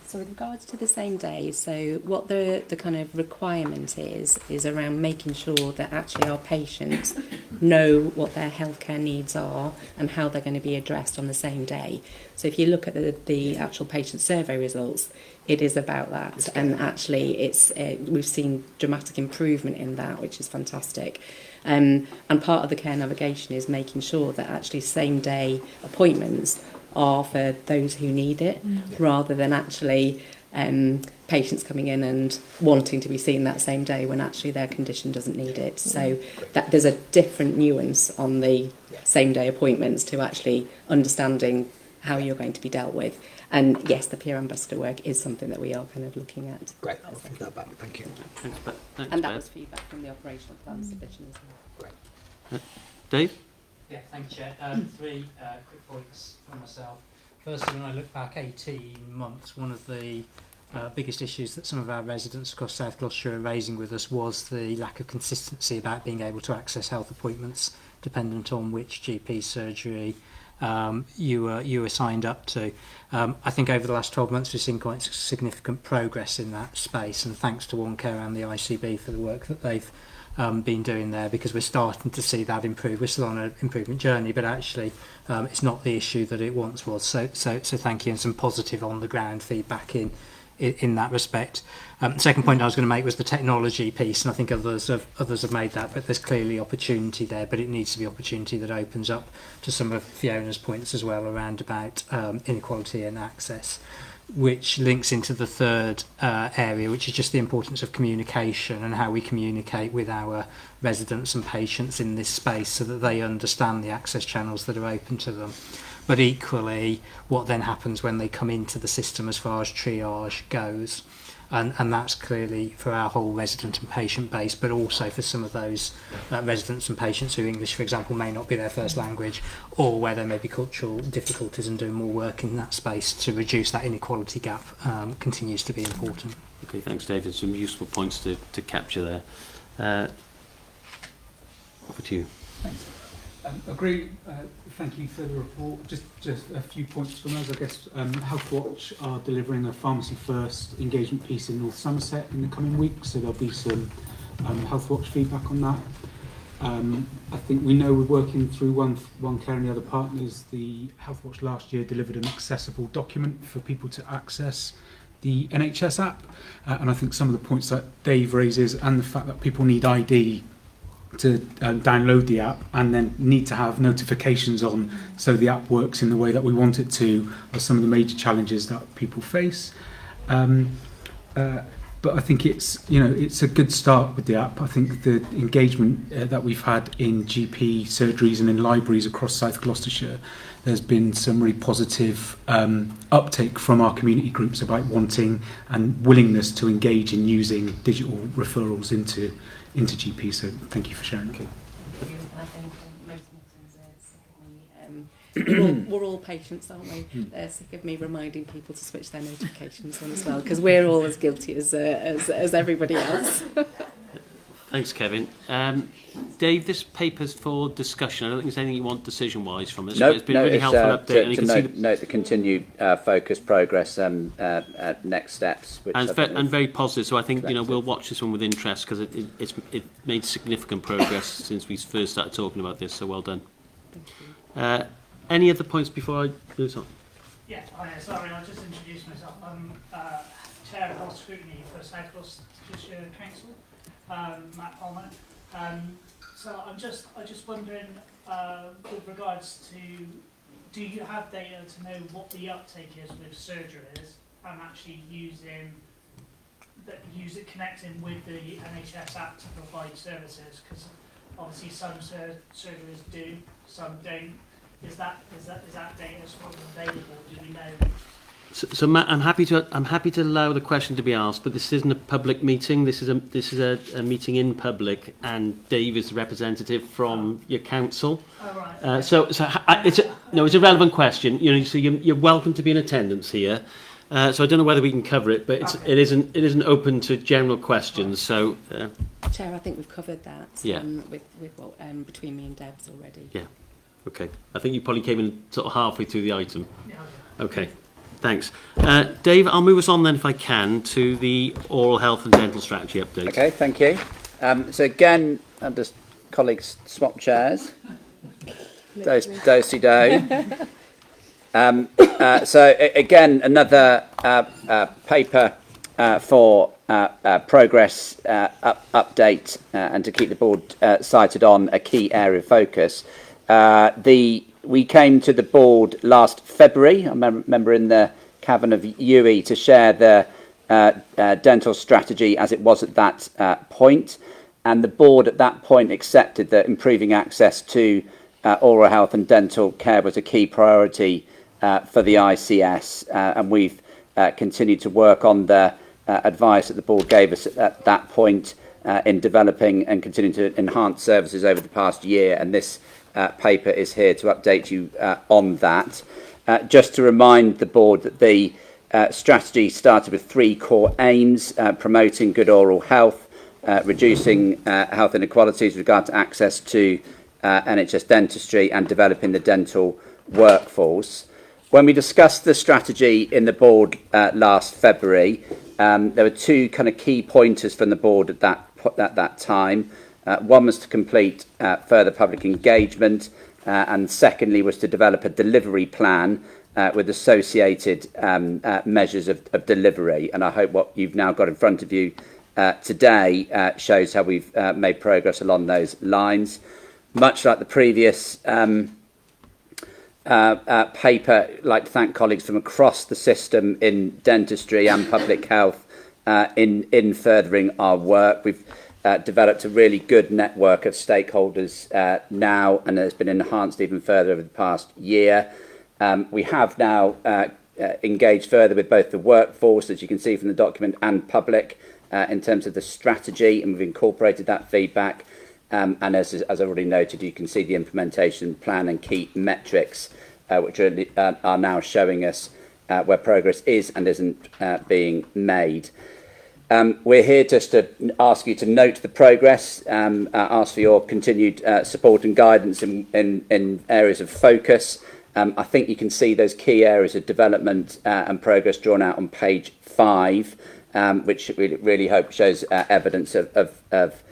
So with regards to the same day, so what the kind of requirement is around making sure that actually our patients know what their healthcare needs are and how they're going to be addressed on the same day. So if you look at the actual patient survey results, it is about that. And actually it's we've seen dramatic improvement in that, which is fantastic. And part of the care navigation is making sure that actually same day appointments are for those who need it, rather than actually patients coming in and wanting to be seen that same day when actually their condition doesn't need it. So that there's a different nuance on the same day appointments to actually understanding how you're going to be dealt with. And yes, the peer ambassador work is something that we are kind of looking at. Great, I'll feed that back. Thank you. Thanks, and that Beth. was feedback from the operational plan submission as well. Great. Dave? Yeah, thank you, Chair. 3 quick points from myself. Firstly, when I look back 18 months, one of the biggest issues that some of our residents across South Gloucestershire are raising with us was the lack of consistency about being able to access health appointments dependent on which GP surgery you were signed up to. I think over the last 12 months we've seen quite significant progress in that space, and thanks to One Care and the ICB for the work that they've been doing there, because we're starting to see that improve. We're still on an improvement journey, but actually it's not the issue that it once was. So thank you, and some positive on the ground feedback in that respect. Second point I was going to make was the technology piece, and I think others have made that, but there's clearly opportunity there, but it needs to be opportunity that opens up to some of Fiona's points as well around about inequality and access, which links into the third area, which is just the importance of communication and how we communicate with our residents and patients in this space so that they understand the access channels that are open to them. But equally, what then happens when they come into the system as far as triage goes. And that's clearly for our whole resident and patient base, but also for some of those residents and patients who English, for example, may not be their first language, or where there may be cultural difficulties, and doing more work in that space to reduce that inequality gap continues to be important. Okay, thanks, David. Some useful points to capture there. Over to you. Thanks. Agree. Thank you for the report. Just a few points from us. I guess Health Watch are delivering a Pharmacy First engagement piece in North Somerset in the coming weeks, so there'll be some Health Watch feedback on that. I think we know we're working through One Care and the other partners. The Health Watch last year delivered an accessible document for people to access the NHS app, and I think some of the points that Dave raises, and the fact that people need ID to download the app and then need to have notifications on so the app works in the way that we want it to, are some of the major challenges that people face. But I think it's a good start with the app. I think the engagement that we've had in GP surgeries and in libraries across South Gloucestershire, there's been some really positive uptake from our community groups about wanting and willingness to engage in using digital referrals into GP. So thank you for sharing. Okay. I think most Muslims we're all patients, aren't we? They're sick of me reminding people to switch their notifications on as well, because we're all as guilty as everybody else. Thanks, Kevin. Dave, this paper's for discussion. I don't think there's anything you want decision-wise from us. No, it's been a really helpful update. To note the continued focus, progress, and next steps. Which and very positive. So I think we'll watch this one with interest, because it made significant progress since we first started talking about this. So well done. Any other points before I move on? Yeah, hi, sorry, I'll just introduce myself. I'm Chair of Health Scrutiny for South Gloucestershire Council, Matt Palmer. So I'm just wondering, with regards to, do you have data to know what the uptake is with surgeries and actually connecting with the NHS app to provide services? Because obviously some surgeries do, some don't. Is that data sort of available? Do we know? So Matt, I'm happy to allow the question to be asked, but this isn't a public meeting. This is a meeting in public, and Dave is the representative from your council. Oh, right. It's a relevant question. So you're welcome to be in attendance here. So I don't know whether we can cover it, but it isn't open to general questions. So, Chair, I think we've covered that. Yeah. With what between me and Debs already. Yeah. Okay. I think you probably came in sort of halfway through the item. Yeah. Okay. Thanks. Dave, I'll move us on then, if I can, to the oral health and dental strategy update. Okay, thank you. So again, I'll just colleagues swap chairs. Do-si-do. So again, another paper for progress update and to keep the board cited on a key area of focus. We came to the board last February, I remember in the cavern of UE, to share the dental strategy as it was at that point. And the board at that point accepted that improving access to oral health and dental care was a key priority for the ICS. And we've continued to work on the advice that the board gave us at that point in developing and continuing to enhance services over the past year. And this paper is here to update you on that. Just to remind the board that the strategy started with 3 core aims: promoting good oral health, reducing health inequalities with regard to access to NHS dentistry, and developing the dental workforce. When we discussed the strategy in the board last February, there were 2 kind of key pointers from the board at that time. One was to complete further public engagement, and secondly was to develop a delivery plan with associated measures of delivery. And I hope what you've now got in front of you today shows how we've made progress along those lines. Much like the previous paper, I'd like to thank colleagues from across the system in dentistry and public health in furthering our work. We've developed a really good network of stakeholders now, and it's been enhanced even further over the past year. We have now engaged further with both the workforce, as you can see from the document, and public in terms of the strategy, and we've incorporated that feedback. And as I've already noted, you can see the implementation plan and key metrics, which are now showing us where progress is and isn't being made. We're here just to ask you to note the progress, ask for your continued support and guidance in areas of focus. I think you can see those key areas of development and progress drawn out on page 5, which we really hope shows evidence of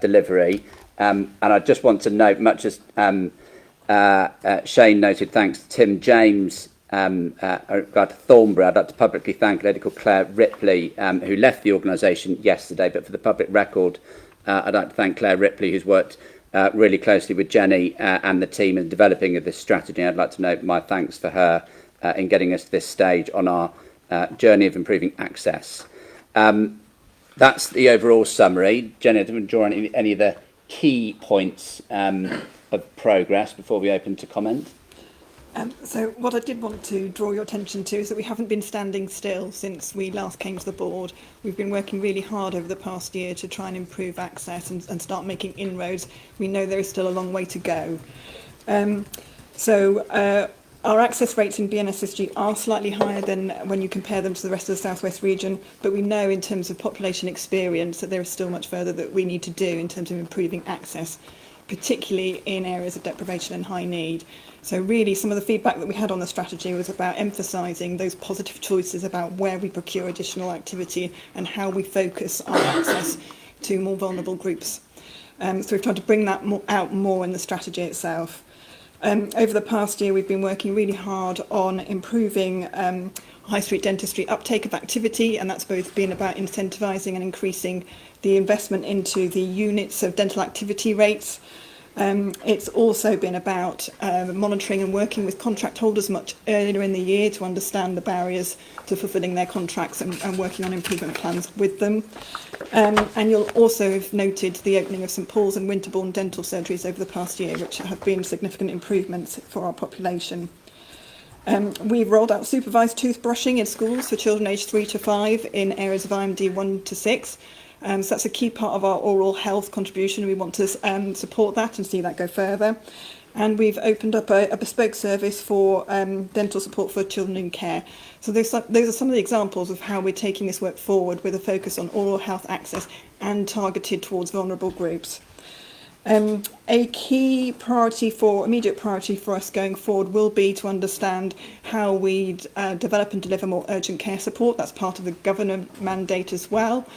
delivery. And I just want to note, much as Shane noted, thanks to Tim James, regard to Thornbury, I'd like to publicly thank a lady called Claire Ripley, who left the organisation yesterday. But for the public record, I'd like to thank Claire Ripley, who's worked really closely with Jenny and the team in developing of this strategy. I'd like to note my thanks for her in getting us to this stage on our journey of improving access. That's the overall summary. Jenny, do you want to draw any of the key points of progress before we open to comment? So what I did want to draw your attention to is that we haven't been standing still since we last came to the board. We've been working really hard over the past year to try and improve access and start making inroads. We know there is still a long way to go. Our access rates in BNSSG are slightly higher than when you compare them to the rest of the South West region, but we know in terms of population experience that there is still much further that we need to do in terms of improving access, particularly in areas of deprivation and high need. So really some of the feedback that we had on the strategy was about emphasising those positive choices about where we procure additional activity and how we focus our access to more vulnerable groups. So we've tried to bring that out more in the strategy itself. Over the past year, we've been working really hard on improving high street dentistry uptake of activity, and that's both been about incentivising and increasing the investment into the units of dental activity rates. It's also been about monitoring and working with contract holders much earlier in the year to understand the barriers to fulfilling their contracts and working on improvement plans with them. And you'll also have noted the opening of St Paul's and Winterbourne dental surgeries over the past year, which have been significant improvements for our population. We've rolled out supervised toothbrushing in schools for children aged 3 to 5 in areas of IMD 1 to 6. So that's a key part of our oral health contribution. We want to support that and see that go further. And we've opened up a bespoke service for dental support for children in care. So those are some of the examples of how we're taking this work forward with a focus on oral health access and targeted towards vulnerable groups. A key immediate priority for us going forward will be to understand how we develop and deliver more urgent care support. That's part of the government mandate as well.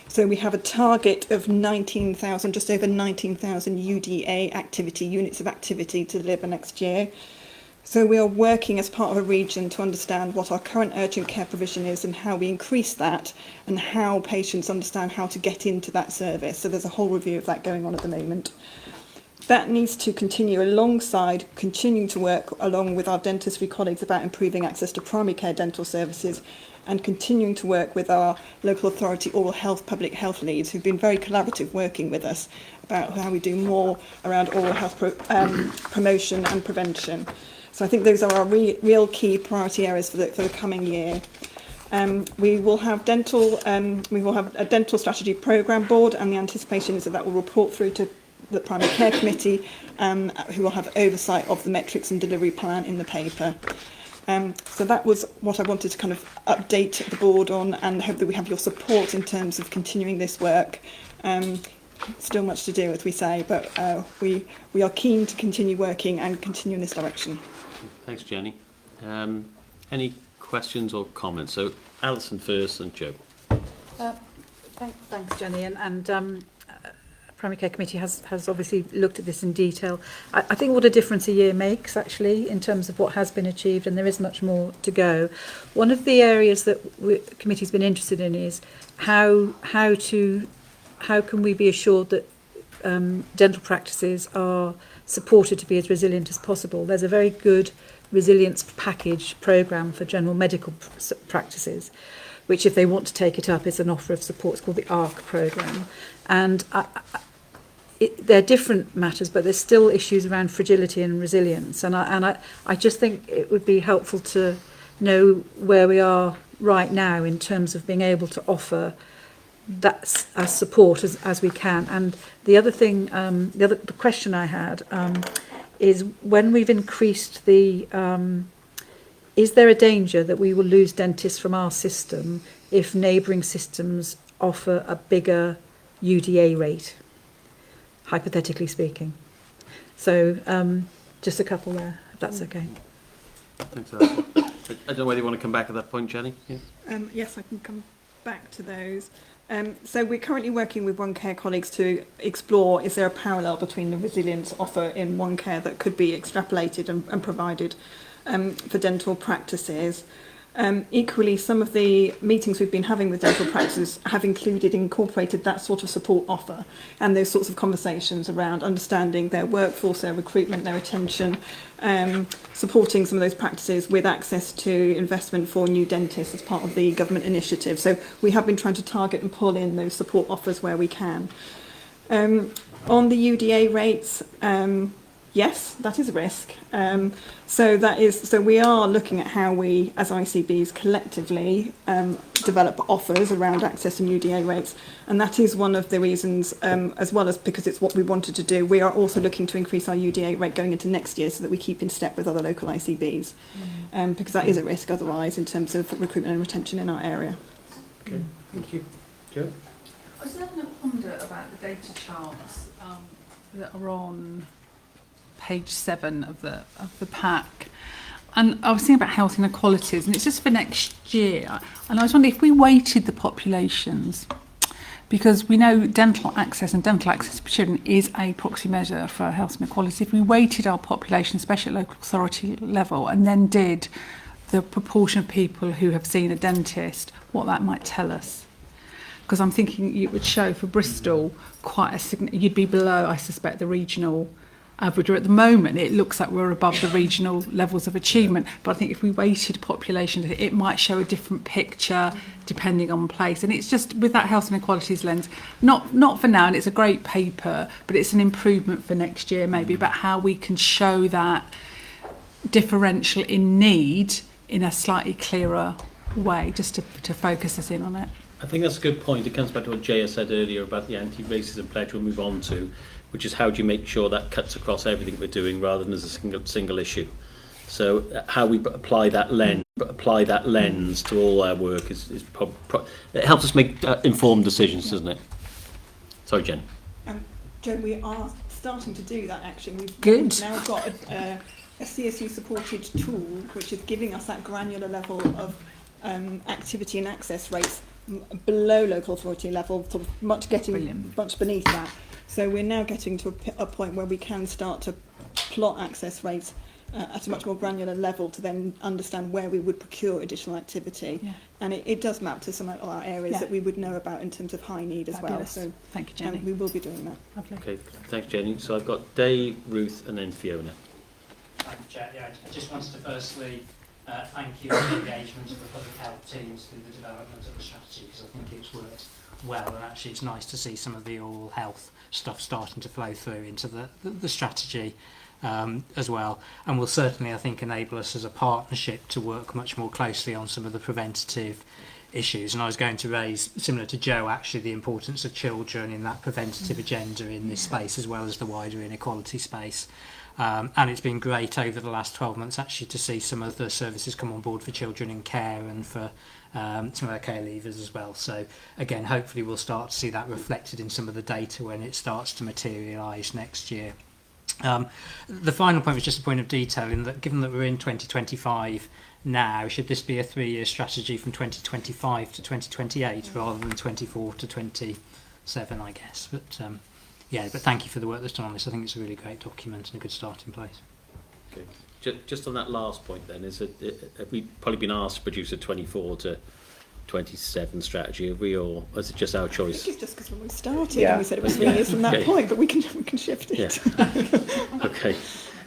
So we have a target of 19,000, just over 19,000 UDA units of activity to deliver next year. So we are working as part of a region to understand what our current urgent care provision is and how we increase that and how patients understand how to get into that service. So there's a whole review of that going on at the moment. That needs to continue alongside continuing to work along with our dentistry colleagues about improving access to primary care dental services and continuing to work with our local authority oral health public health leads who've been very collaborative working with us about how we do more around oral health promotion and prevention. So I think those are our real key priority areas for the coming year. We will have a dental strategy programme board, and the anticipation is that will report through to the primary care committee, who will have oversight of the metrics and delivery plan in the paper. So that was what I wanted to kind of update the board on, and hope that we have your support in terms of continuing this work. Still much to do, as we say, but we are keen to continue working and continue in this direction. Thanks, Jenny. Any questions or comments? So Alison first and Jo. Thanks, Jenny. And Primary Care Committee has obviously looked at this in detail. I think what a difference a year makes, actually, in terms of what has been achieved, and there is much more to go. One of the areas that the committee's been interested in is how can we be assured that dental practices are supported to be as resilient as possible. There's a very good resilience package programme for general medical practices, which, if they want to take it up, is an offer of support. It's called the ARC programme. And they're different matters, but there's still issues around fragility and resilience. And I just think it would be helpful to know where we are right now in terms of being able to offer that as support as we can. And the other thing, the question I had is, when we've increased the, is there a danger that we will lose dentists from our system if neighbouring systems offer a bigger UDA rate, hypothetically speaking? So just a couple there, if that's okay. Thanks, Alison. I don't know whether you want to come back at that point, Jenny. Yeah. Yes, I can come back to those. So we're currently working with One Care colleagues to explore, is there a parallel between the resilience offer in One Care that could be extrapolated and provided for dental practices. Equally, some of the meetings we've been having with dental practices have incorporated that sort of support offer and those sorts of conversations around understanding their workforce, their recruitment, their retention, supporting some of those practices with access to investment for new dentists as part of the government initiative. So we have been trying to target and pull in those support offers where we can. On the UDA rates, yes, that is a risk. So we are looking at how we, as ICBs, collectively develop offers around access and UDA rates, and that is one of the reasons, as well as because it's what we wanted to do. We are also looking to increase our UDA rate going into next year so that we keep in step with other local ICBs, because that is a risk otherwise in terms of recruitment and retention in our area. Okay, thank you. Jo? I was having a wonder about the data charts that are on page 7 of the pack, and I was thinking about health inequalities, and it's just for next year, and I was wondering if we weighted the populations because we know dental access and dental access for children is a proxy measure for health inequality. If we weighted our population, especially at local authority level, and then did the proportion of people who have seen a dentist, what that might tell us. Because I'm thinking it would show for Bristol quite a significant, you'd be below, I suspect, the regional average. Or at the moment, it looks like we're above the regional levels of achievement. But I think if we weighted population, it might show a different picture depending on place. And it's just with that health inequalities lens, not for now, and it's a great paper, but it's an improvement for next year maybe about how we can show that differential in need in a slightly clearer way, just to focus us in on it. I think that's a good point. It comes back to what Jaya said earlier about the anti-racism pledge we'll move on to, which is how do you make sure that cuts across everything we're doing rather than as a single issue. So how we apply that lens to all our work is it helps us make informed decisions, doesn't it? Sorry, Jen. Joe, we are starting to do that actually. Good. Now got a CSU supported tool which is giving us that granular level of activity and access rates below local authority level, sort of much beneath that. So we're now getting to a point where we can start to plot access rates at a much more granular level to then understand where we would procure additional activity. Yeah. And it does map to some of our areas that we would know about in terms of high need as well. So thank you, Jenny. We will be doing that. Lovely. Okay, thanks, Jenny. So I've got Dave, Ruth, and then Fiona. Thank you, Chair. Yeah, I just wanted to firstly thank you for the engagement of the public health teams through the development of the strategy, because I think it's worked well, and actually it's nice to see some of the oral health stuff starting to flow through into the strategy as well, and will certainly, I think, enable us as a partnership to work much more closely on some of the preventative issues. And I was going to raise, similar to Joe, actually the importance of children in that preventative agenda in this space, as well as the wider inequality space. And it's been great over the last 12 months actually to see some of the services come on board for children in care and for some of our care leavers as well. So again, hopefully we'll start to see that reflected in some of the data when it starts to materialise next year. The final point was just a point of detail in that given that we're in 2025 now, should this be a 3-year strategy from 2025 to 2028 rather than 24 to 27, I guess. But yeah, but thank you for the work that's done on this. I think it's a really great document and a good starting place. Okay. Just on that last point then, have we probably been asked to produce a 24 to 27 strategy, have we, or is it just our choice? I think it's just because when we started and we said it was 3 years from that point, but we can shift it. Yeah. Okay.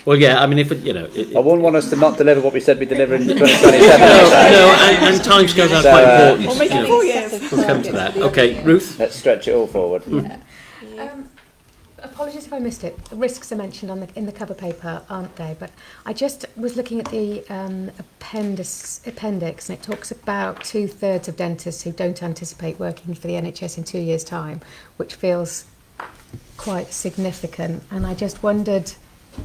Well, yeah, I mean, if it, you know... I wouldn't want us to not deliver what we said we'd deliver in 2027. and timescales are quite important. Or make it 4 years. We'll come to that. Okay, Ruth? Let's stretch it all forward. Yeah. Apologies if I missed it. The risks are mentioned in the cover paper, aren't they? But I just was looking at the appendix, and it talks about 2/3 of dentists who don't anticipate working for the NHS in 2 years' time, which feels quite significant. And I just wondered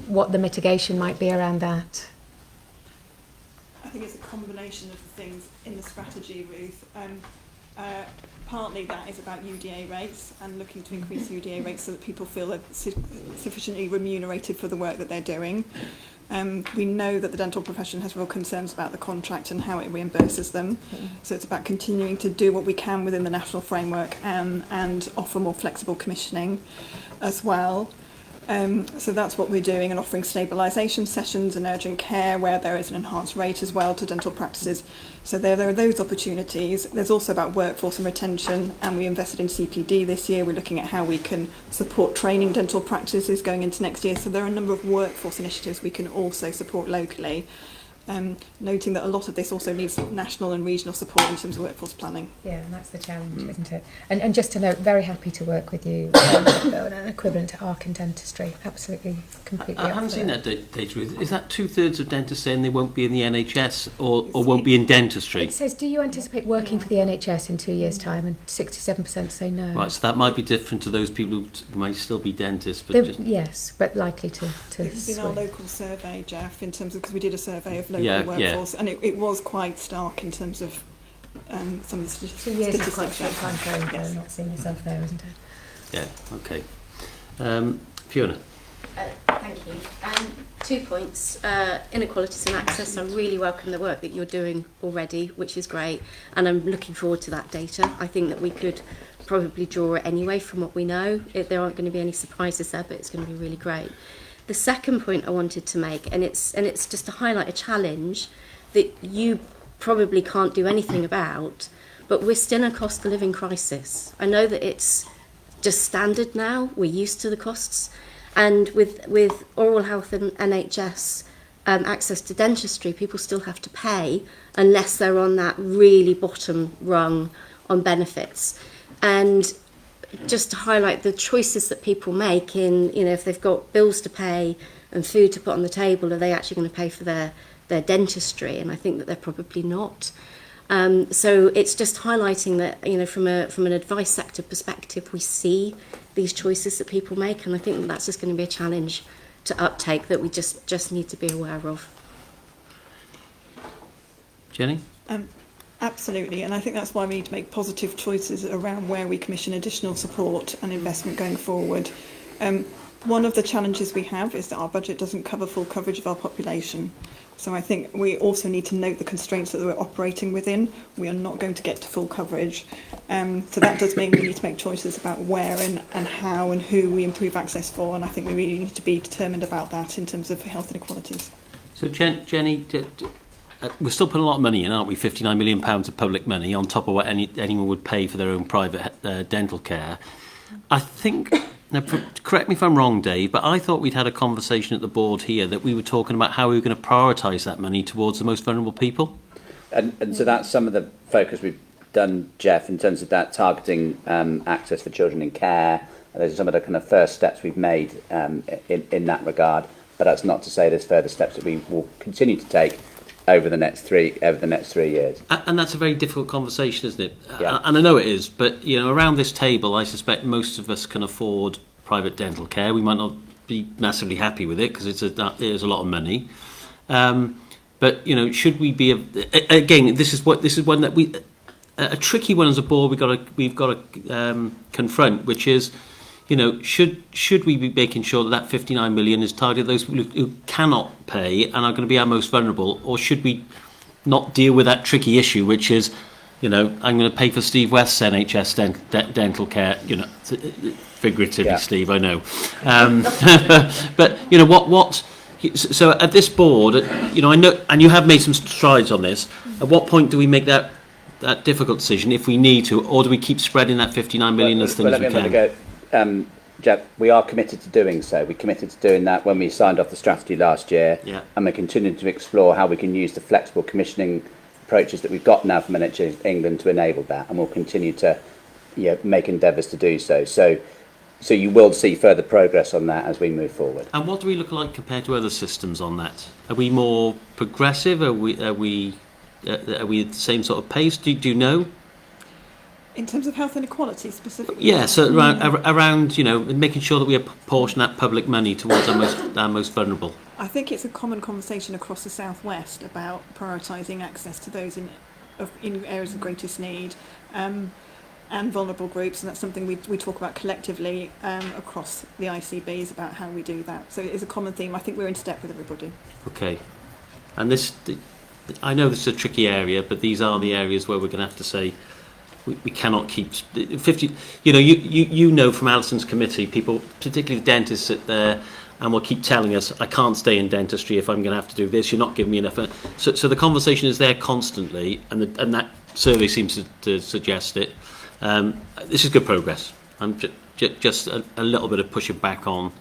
what the mitigation might be around that. I think it's a combination of the things in the strategy, Ruth. Partly that is about UDA rates and looking to increase UDA rates so that people feel sufficiently remunerated for the work that they're doing. We know that the dental profession has real concerns about the contract and how it reimburses them. So it's about continuing to do what we can within the national framework and offer more flexible commissioning as well. So that's what we're doing, and offering stabilisation sessions and urgent care where there is an enhanced rate as well to dental practices. So there are those opportunities. There's also about workforce and retention, and we invested in CPD this year. We're looking at how we can support training dental practices going into next year. So there are a number of workforce initiatives we can also support locally. Noting that a lot of this also needs national and regional support in terms of workforce planning. Yeah, and that's the challenge, isn't it? And just to note, very happy to work with you on an equivalent to ARC in dentistry. Absolutely, completely. I haven't seen that data. Is that 2/3 of dentists saying they won't be in the NHS or won't be in dentistry? It says, do you anticipate working for the NHS in 2 years' time? And 67% say no. Right, so that might be different to those people who might still be dentists. But yes, but likely to It's in our local survey, Jeff, in terms of, because we did a survey of local workforce, and it was quite stark in terms of some of the 2 years is quite a short time frame for not seeing yourself there, isn't it? Yeah, okay. Fiona? Thank you. 2 points. Inequalities and access. I really welcome the work that you're doing already, which is great, and I'm looking forward to that data. I think that we could probably draw it anyway from what we know. There aren't going to be any surprises there, but it's going to be really great. The second point I wanted to make, and it's just to highlight a challenge that you probably can't do anything about, but we're still in a cost of living crisis. I know that it's just standard now, we're used to the costs, and with oral health and NHS access to dentistry, people still have to pay unless they're on that really bottom rung on benefits. And just to highlight the choices that people make in, if they've got bills to pay and food to put on the table, are they actually going to pay for their dentistry? And I think that they're probably not. So it's just highlighting that, from an advice sector perspective, we see these choices that people make, and I think that's just going to be a challenge to uptake that we just need to be aware of. Jenny? Absolutely, and I think that's why we need to make positive choices around where we commission additional support and investment going forward. One of the challenges we have is that our budget doesn't cover full coverage of our population. So I think we also need to note the constraints that we're operating within. We are not going to get to full coverage. So that does mean we need to make choices about where and how and who we improve access for, and I think we really need to be determined about that in terms of health inequalities. So Jenny, we're still putting a lot of money in, aren't we? £59 million of public money on top of what anyone would pay for their own private dental care. I think, now correct me if I'm wrong, Dave, but I thought we'd had a conversation at the board here that we were talking about how we were going to prioritise that money towards the most vulnerable people. And so that's some of the focus we've done, Jeff, in terms of that targeting access for children in care. Those are some of the kind of first steps we've made in that regard. But that's not to say there's further steps that we will continue to take over the next 3 years. And that's a very difficult conversation, isn't it? Yeah. And I know it is, but around this table, I suspect most of us can afford private dental care. We might not be massively happy with it because it is a lot of money. But should we be again? This is one that we a tricky one as a board. We've got to confront, which is, should we be making sure that 59 million is targeted those who cannot pay and are going to be our most vulnerable, or should we not deal with that tricky issue, which is, I'm going to pay for Steve West's NHS dental care, figuratively, yeah. Steve, I know. But what? So at this board, I know, and you have made some strides on this. At what point do we make that difficult decision, if we need to, or do we keep spreading that 59 million as thin as we can? Jeff, we are committed to doing so. We committed to doing that when we signed off the strategy last year, yeah. And we're continuing to explore how we can use the flexible commissioning approaches that we've got now from NHS England to enable that, and we'll continue to make endeavours to do so. So you will see further progress on that as we move forward. And what do we look like compared to other systems on that? Are we more progressive? Are we at the same sort of pace? Do you know? In terms of health inequality specifically? Yeah, so around making sure that we apportion that public money towards our most vulnerable. I think it's a common conversation across the South West about prioritising access to those in areas of greatest need and vulnerable groups, and that's something we talk about collectively across the ICBs about how we do that. So it is a common theme. I think we're in step with everybody. Okay. And I know this is a tricky area, but these are the areas where we're going to have to say, we cannot keep 50. You know from Alison's committee, people, particularly the dentists, sit there and will keep telling us, I can't stay in dentistry if I'm going to have to do this. You're not giving me enough. So the conversation is there constantly, and that survey seems to suggest it. This is good progress. I'm just a little bit of pushing back on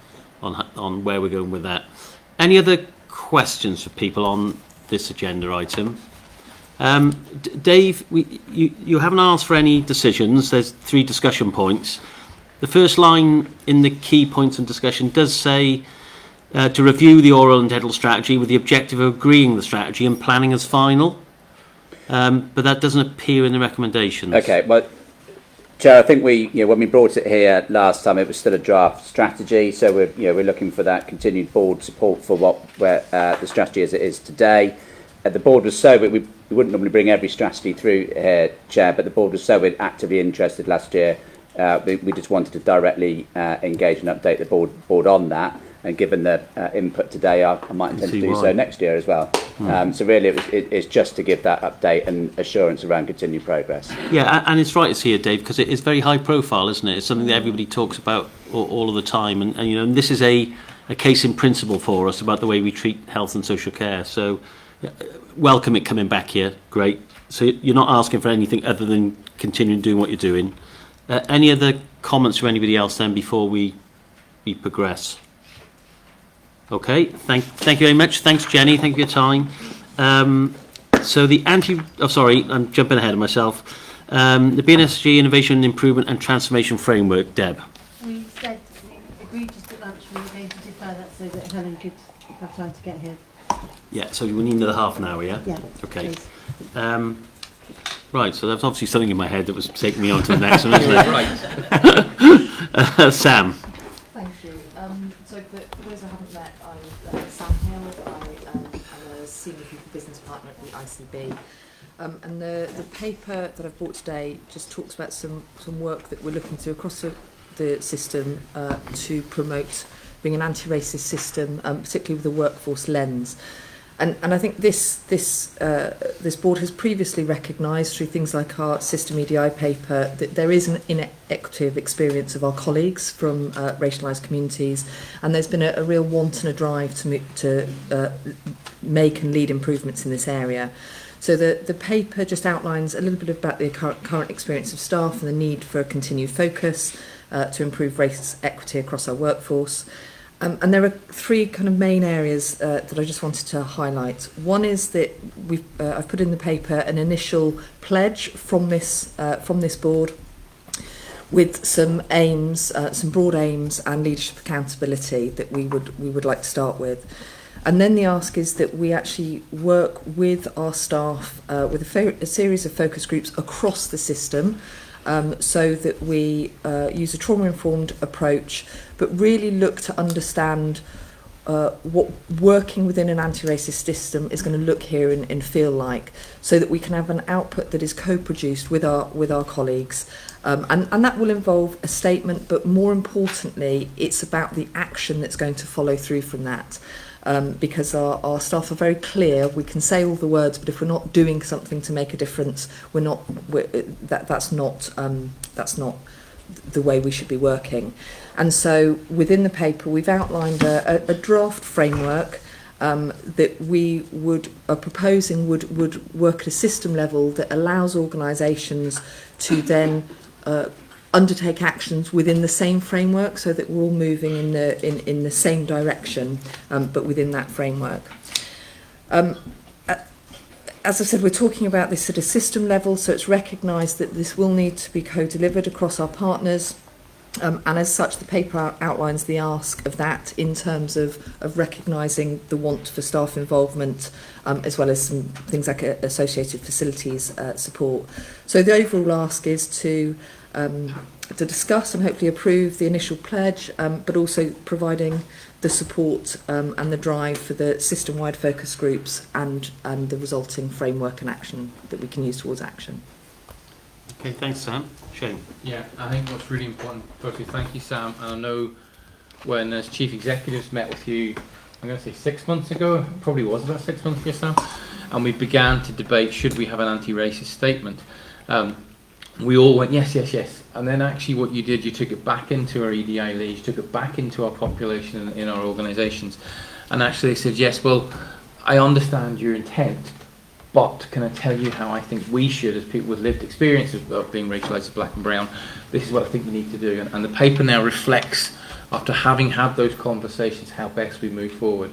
where we're going with that. Any other questions for people on this agenda item? Dave, you haven't asked for any decisions. There's 3 discussion points. The first line in the key points and discussion does say to review the oral and dental strategy with the objective of agreeing the strategy and planning as final. But that doesn't appear in the recommendations. Okay, well, Chair, I think when we brought it here last time, it was still a draft strategy. So we're looking for that continued board support for where the strategy as it is today. The board was so, we wouldn't normally bring every strategy through here, Chair, but the board was so actively interested last year, we just wanted to directly engage and update the board on that. and given the input today, I might intend to do so next year as well. So really, it's just to give that update and assurance around continued progress. Yeah, and it's right it's here, Dave, because it is very high profile, isn't it? It's something that everybody talks about all of the time, and you know, and this is a case in principle for us about the way we treat health and social care. So, welcome it coming back here. Great. So you're not asking for anything other than continuing doing what you're doing. Any other comments from anybody else then before we progress? Okay, thank you very much. Thanks, Jenny. Thank you for your time. So sorry, I'm jumping ahead of myself. The BNSG Innovation and Improvement and Transformation Framework, Deb. We said, agreed just at lunch, we were going to defer that so that Helen could have time to get here. Yeah, so we need another half an hour, yeah? Yeah. Okay. Right, so that's obviously something in my head that was taking me on to the next one, isn't it? Right. Sam. Thank you. So for those I haven't met, I'm Sam Hill. I'm a senior people business partner at the ICB. And the paper that I've brought today just talks about some work that we're looking to across the system to promote being an anti-racist system, particularly with a workforce lens. And I think this board has previously recognised through things like our System EDI paper that there is an inequity of experience of our colleagues from racialised communities, and there's been a real want and a drive to make and lead improvements in this area. So the paper just outlines a little bit about the current experience of staff and the need for a continued focus to improve race equity across our workforce. And there are three kind of main areas that I just wanted to highlight. One is that I've put in the paper an initial pledge from this board with some aims, some broad aims and leadership accountability that we would like to start with. And then the ask is that we actually work with our staff with a series of focus groups across the system, so that we use a trauma-informed approach, but really look to understand what working within an anti-racist system is going to look here and feel like, so that we can have an output that is co-produced with our colleagues. And that will involve a statement, but more importantly, it's about the action that's going to follow through from that. Because our staff are very clear. We can say all the words, but if we're not doing something to make a difference, that's not the way we should be working. And so within the paper, we've outlined a draft framework that we are proposing would work at a system level that allows organisations to then undertake actions within the same framework, so that we're all moving in the same direction, but within that framework. As I said, we're talking about this at a system level, so it's recognised that this will need to be co-delivered across our partners, and as such, the paper outlines the ask of that in terms of recognising the want for staff involvement, as well as some things like associated facilities support. So the overall ask is to discuss and hopefully approve the initial pledge, but also providing the support and the drive for the system-wide focus groups and the resulting framework and action that we can use towards action. Okay, thanks, Sam. Shane. Yeah, I think what's really important, firstly, thank you, Sam. And I know when as chief executives met with you, I'm going to say 6 months ago, it probably was about 6 months ago, Sam, and we began to debate, should we have an anti-racist statement? We all went, yes, yes, yes. And then actually what you did, you took it back into our EDI leads, you took it back into our population in our organisations, and actually said, yes, well, I understand your intent, but can I tell you how I think we should, as people with lived experience of being racialised as black and brown, this is what I think we need to do. And the paper now reflects, after having had those conversations, how best we move forward.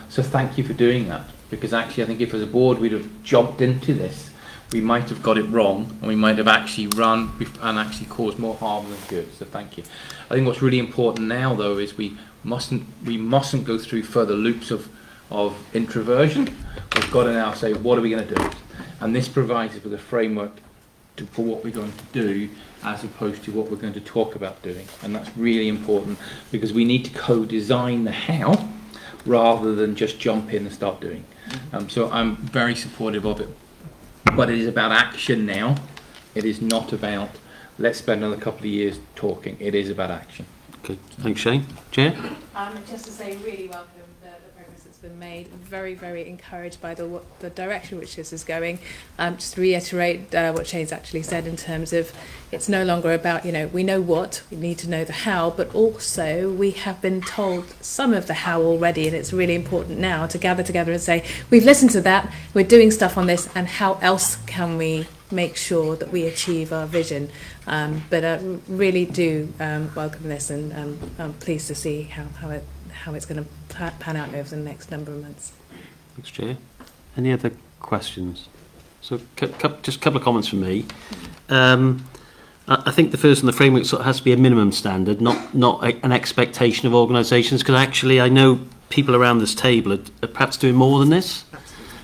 So thank you for doing that, because actually I think if as a board we'd have jumped into this, we might have got it wrong, and we might have actually run and actually caused more harm than good. So thank you. I think what's really important now, though, is we mustn't go through further loops of introversion. We've got to now say, what are we going to do? And this provides us with a framework for what we're going to do, as opposed to what we're going to talk about doing. And that's really important, because we need to co-design the how rather than just jump in and start doing. So I'm very supportive of it. But it is about action now. It is not about, let's spend another couple of years talking. It is about action. Okay, thanks, Shane. Chair? Just to say, really welcome the progress that's been made. Very, very encouraged by the direction which this is going. Just to reiterate what Shane's actually said in terms of it's no longer about, we know what, we need to know the how, but also we have been told some of the how already, and it's really important now to gather together and say, we've listened to that, we're doing stuff on this, and how else can we make sure that we achieve our vision. But really do welcome this, and I'm pleased to see how it's going to pan out over the next number of months. Thanks, Chair. Any other questions? So just a couple of comments from me. I think the first one, the framework sort of has to be a minimum standard, not an expectation of organisations, because actually I know people around this table are perhaps doing more than this.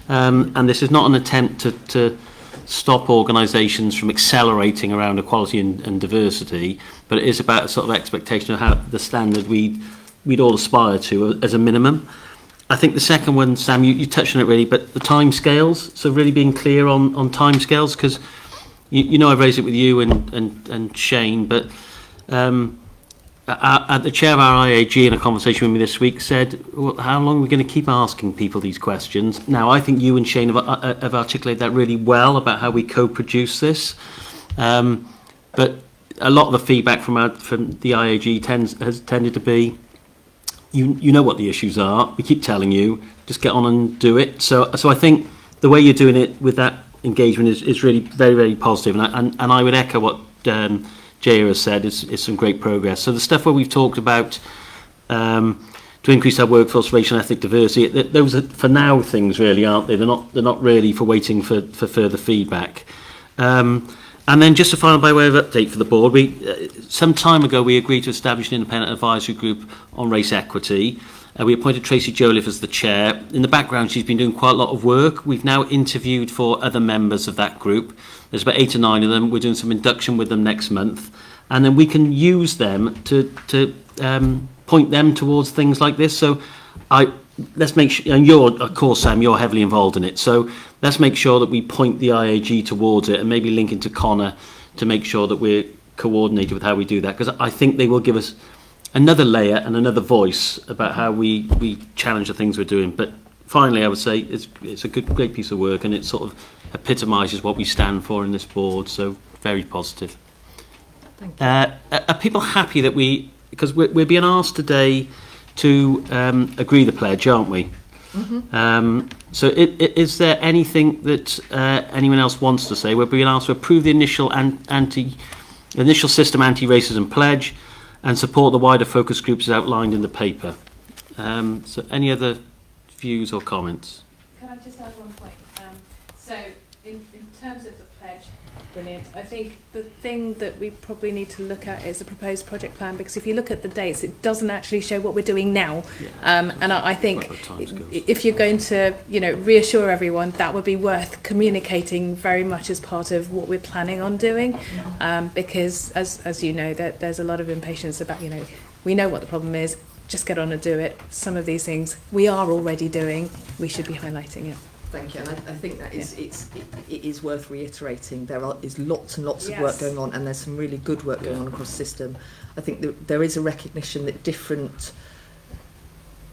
And this is not an attempt to stop organisations from accelerating around equality and diversity, but it is about a sort of expectation of how the standard we'd all aspire to as a minimum. I think the second one, Sam, you touched on it really, but the timescales. So really being clear on timescales, because I've raised it with you and Shane, but the chair of our IAG in a conversation with me this week said, well, how long are we going to keep asking people these questions? Now, I think you and Shane have articulated that really well about how we co-produce this. But a lot of the feedback from the IAG has tended to be, you know what the issues are, we keep telling you, just get on and do it. So I think the way you're doing it with that engagement is really very, very positive. And I would echo what Jaya has said, is some great progress. So the stuff where we've talked about to increase our workforce racial and ethnic diversity, those are for now things really, aren't they? They're not really for waiting for further feedback. And then just a final by way of update for the board, some time ago we agreed to establish an independent advisory group on race equity. We appointed Tracy Joliffe as the chair. In the background, she's been doing quite a lot of work. We've now interviewed for other members of that group. There's about 8 or 9 of them. We're doing some induction with them next month. And then we can use them to point them towards things like this. So let's make sure, and of course, Sam, you're heavily involved in it. So let's make sure that we point the IAG towards it and maybe link into Connor to make sure that we're coordinated with how we do that. Because I think they will give us another layer and another voice about how we challenge the things we're doing. But finally, I would say it's a great piece of work, and it sort of epitomises what we stand for in this board. So very positive. Thank you. Are people happy that because we're being asked today to agree the pledge, aren't we? Mm-hmm. So is there anything that anyone else wants to say? We're being asked to approve the initial system anti-racism pledge and support the wider focus groups as outlined in the paper. So any other views or comments? Can I just add one point? So in terms of the pledge, brilliant. I think the thing that we probably need to look at is the proposed project plan, because if you look at the dates, it doesn't actually show what we're doing now. Yeah. And I think if you're going to, reassure everyone, that would be worth communicating very much as part of what we're planning on doing, because as you know, there's a lot of impatience about, we know what the problem is, just get on and do it. Some of these things we are already doing, we should be highlighting it. Thank you, and I think that is it is worth reiterating. There is lots and lots of work going on, and there's some really good work going on across the system. I think that there is a recognition that different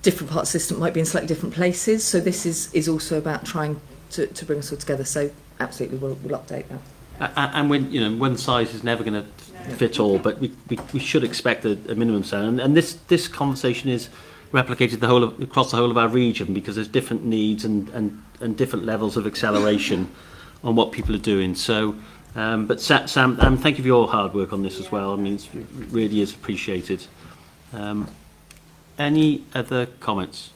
parts of the system might be in slightly different places. So this is also about trying to bring us all together. So absolutely, we'll update that. And when one size is never going to fit all, but we should expect a minimum standard. And this conversation is replicated across the whole of our region, because there's different needs and different levels of acceleration on what people are doing. So, but Sam, thank you for your hard work on this as well. I mean, it really is appreciated. Any other comments?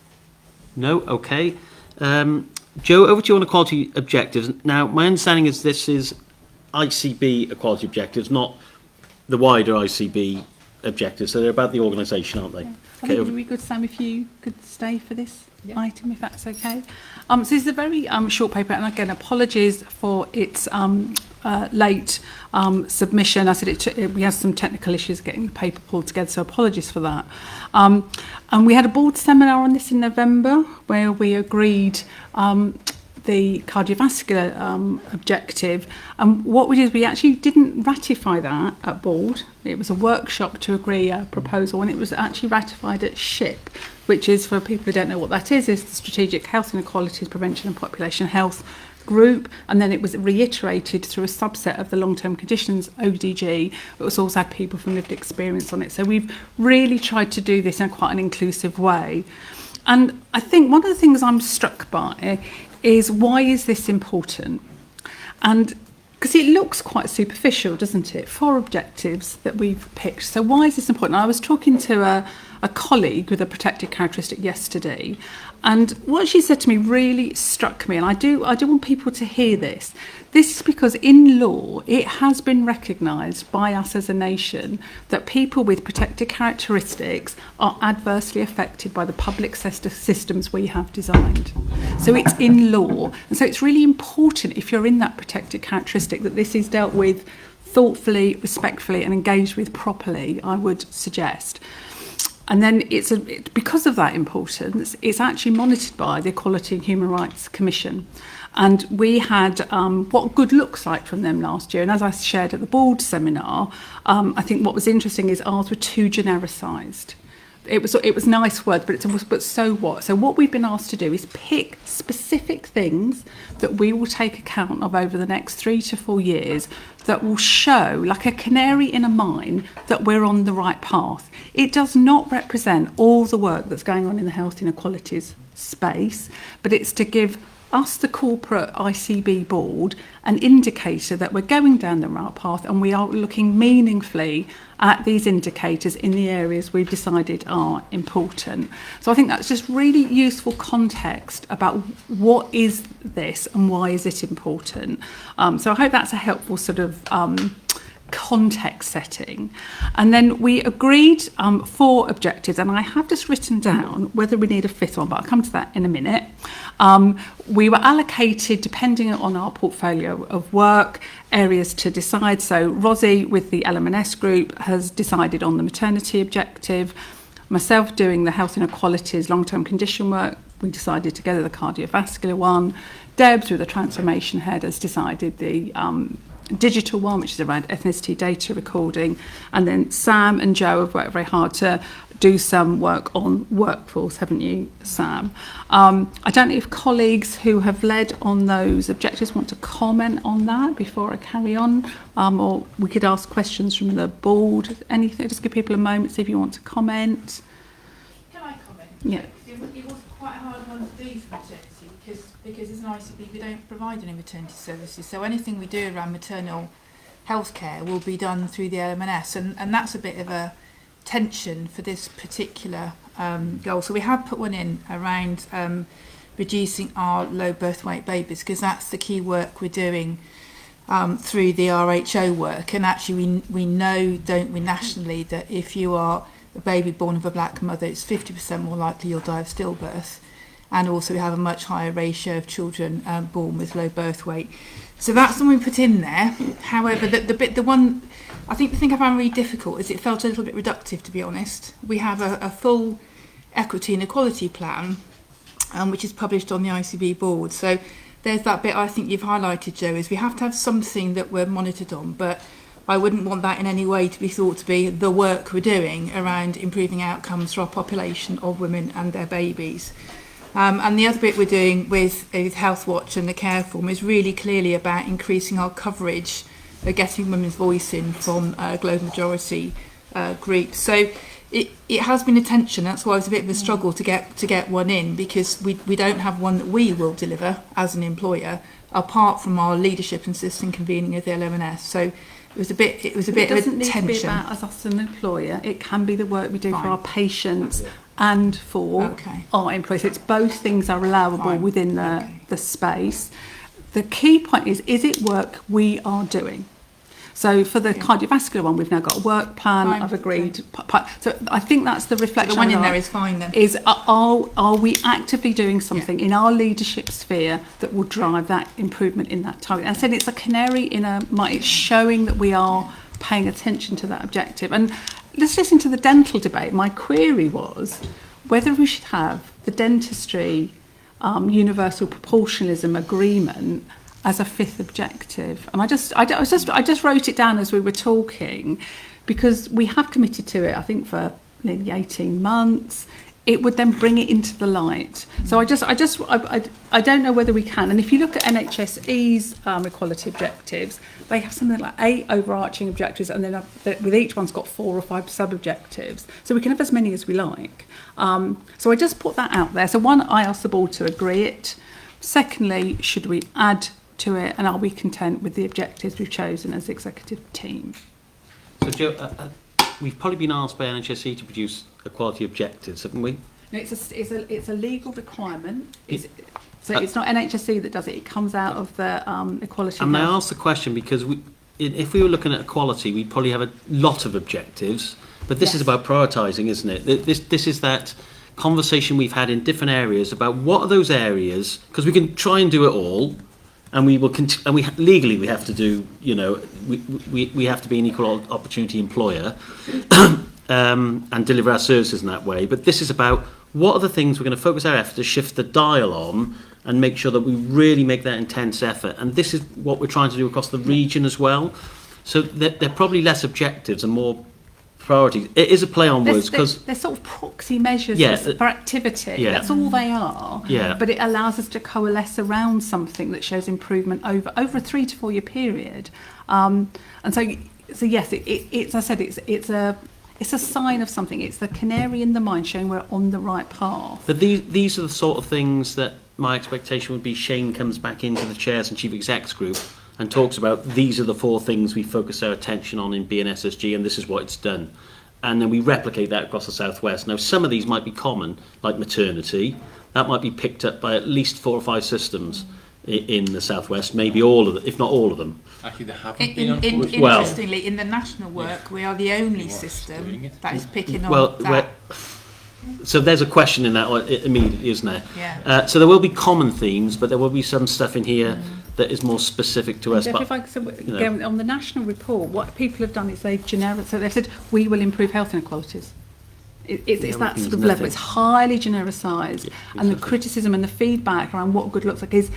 No? Okay. Joe, over to you on equality objectives. Now, my understanding is this is ICB equality objectives, not the wider ICB objectives. So they're about the organisation, aren't they? Yeah. I think it would be good, Sam, if you could stay for this item, if that's okay. So this is a very short paper, and again, apologies for its late submission. I said we had some technical issues getting the paper pulled together, so apologies for that. And we had a board seminar on this in November, where we agreed the cardiovascular objective, and what we did is we actually didn't ratify that at board. It was a workshop to agree a proposal, and it was actually ratified at SHIP, which is, for people who don't know what that is the Strategic Health Inequalities Prevention and Population Health group, and then it was reiterated through a subset of the long-term conditions ODG, but it's also had people from lived experience on it. So we've really tried to do this in quite an inclusive way. And I think one of the things I'm struck by is, why is this important? And because it looks quite superficial, doesn't it? 4 objectives that we've picked. So why is this important? I was talking to a colleague with a protected characteristic yesterday, and what she said to me really struck me, and I do want people to hear this. This is because in law, it has been recognised by us as a nation that people with protected characteristics are adversely affected by the public sector systems we have designed. So it's in law. And so it's really important, if you're in that protected characteristic, that this is dealt with thoughtfully, respectfully, and engaged with properly, I would suggest. And then because of that importance, it's actually monitored by the Equality and Human Rights Commission. And we had what good looks like from them last year. And as I shared at the board seminar, I think what was interesting is ours were too genericized. It was nice words, but so what? So what we've been asked to do is pick specific things that we will take account of over the next 3 to 4 years that will show, like a canary in a mine, that we're on the right path. It does not represent all the work that's going on in the health inequalities space, but it's to give us, the corporate ICB board, an indicator that we're going down the right path, and we are looking meaningfully at these indicators in the areas we've decided are important. So I think that's just really useful context about what is this and why is it important. So I hope that's a helpful sort of context setting. And then we agreed 4 objectives, and I have just written down whether we need a 5th one, but I'll come to that in a minute. We were allocated, depending on our portfolio of work, areas to decide. So Rosie with the LM&S group has decided on the maternity objective. Myself doing the health inequalities long-term condition work, we decided together the cardiovascular one. Debs with the transformation head has decided the digital one, which is around ethnicity data recording, and then Sam and Joe have worked very hard to do some work on workforce, haven't you, Sam? I don't know if colleagues who have led on those objectives want to comment on that before I carry on, or we could ask questions from the board. Anything, just give people a moment, see if you want to comment. Can I comment? Yeah. It was quite a hard one to do for maternity because as an ICB we don't provide any maternity services, so anything we do around maternal health care will be done through the LM&S, and that's a bit of a tension for this particular goal. So we have put one in around reducing our low birth weight babies, because that's the key work we're doing through the RHO work. And actually we know, don't we, nationally, that if you are a baby born of a black mother, it's 50% more likely you'll die of stillbirth. And also we have a much higher ratio of children born with low birth weight. So that's the one we put in there. However, the one I think I found really difficult is it felt a little bit reductive, to be honest. We have a full equity and equality plan, which is published on the ICB board. So there's that bit I think you've highlighted, Joe, is we have to have something that we're monitored on, but I wouldn't want that in any way to be thought to be the work we're doing around improving outcomes for our population of women and their babies. And the other bit we're doing with Health Watch and the Care Form is really clearly about increasing our coverage of getting women's voice in from global majority groups. So it has been a tension. That's why it's a bit of a struggle to get one in, because we don't have one that we will deliver as an employer, apart from our leadership and system convening of the LM&S. So it was a bit of a tension. It doesn't need to be about us as an employer. It can be the work we do for our patients and for our employees. It's both things are allowable within the space. The key point is it work we are doing? So for the cardiovascular one, we've now got a work plan. I've agreed. So I think that's the reflection. So the one in there is fine then. Is are we actively doing something in our leadership sphere that will drive that improvement in that target? And I said it's a canary in a mine. It's showing that we are paying attention to that objective. And let's listen to the dental debate. My query was whether we should have the dentistry universal proportionalism agreement as a fifth objective. And I just wrote it down as we were talking, because we have committed to it, I think, for nearly 18 months. It would then bring it into the light. So I don't know whether we can. And if you look at NHSE's equality objectives, they have something like 8 overarching objectives, and then with each one's got 4 or 5 sub-objectives. So we can have as many as we like. So I just put that out there. So one, I asked the board to agree it. Secondly, should we add to it, and are we content with the objectives we've chosen as the executive team? So Jo, we've probably been asked by NHSE to produce equality objectives, haven't we? No, it's a legal requirement. So it's not NHSE that does it. It comes out of the equality. And I asked the question because if we were looking at equality, we'd probably have a lot of objectives. But this is about prioritising, isn't it? This is that conversation we've had in different areas about what are those areas, because we can try and do it all, and we will and we legally we have to do, you know, we have to be an equal opportunity employer and deliver our services in that way. But this is about what are the things we're going to focus our effort to shift the dial on and make sure that we really make that intense effort. And this is what we're trying to do across the region as well. So they're probably less objectives and more priorities. It is a play on words because they're sort of proxy measures for activity. Yeah. That's all they are. Yeah. But it allows us to coalesce around something that shows improvement over a 3 to 4 year period. And so yes, it's as I said, it's a sign of something. It's the canary in the mine showing we're on the right path. But these are the sort of things that my expectation would be Shane comes back into the chairs and chief execs group and talks about these are the 4 things we focus our attention on in BNSSG, and this is what it's done. And then we replicate that across the Southwest. Now, some of these might be common, like maternity. That might be picked up by at least 4 or 5 systems in the Southwest, maybe all of them, if not all of them. Actually, there haven't been, unfortunately. Interestingly, in the national work, we are the only system that is picking on that. So there's a question in that immediately, isn't there? Yeah. So there will be common themes, but there will be some stuff in here that is more specific to us. Jeff, if I could, again, on the national report, what people have done is they've said we will improve health inequalities. It's that sort of level. It's highly genericized, and the criticism and the feedback around what good looks like is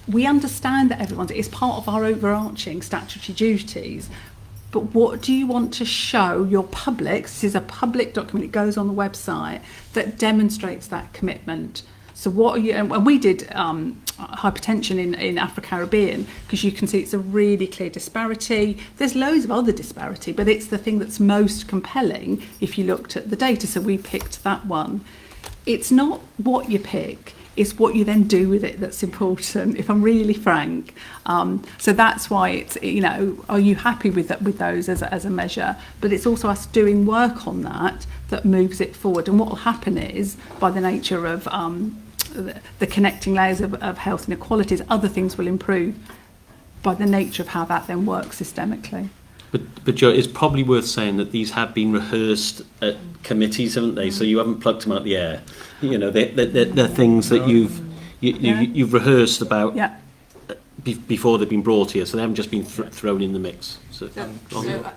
we understand that it's part of our overarching statutory duties. But what do you want to show your public? This is a public document. It goes on the website that demonstrates that commitment. So what are you? And we did hypertension in Afro-Caribbean because you can see it's a really clear disparity. There's loads of other disparity, but it's the thing that's most compelling if you looked at the data. So we picked that one. It's not what you pick. It's what you then do with it that's important, if I'm really frank. So that's why it's, are you happy with those as a measure? But it's also us doing work on that moves it forward. And what will happen is, by the nature of the connecting layers of health inequalities, other things will improve by the nature of how that then works systemically. But Jo, it's probably worth saying that these have been rehearsed at committees, haven't they? So you haven't plucked them out of the air. They're things that you've rehearsed about before they've been brought here. So they haven't just been thrown in the mix. So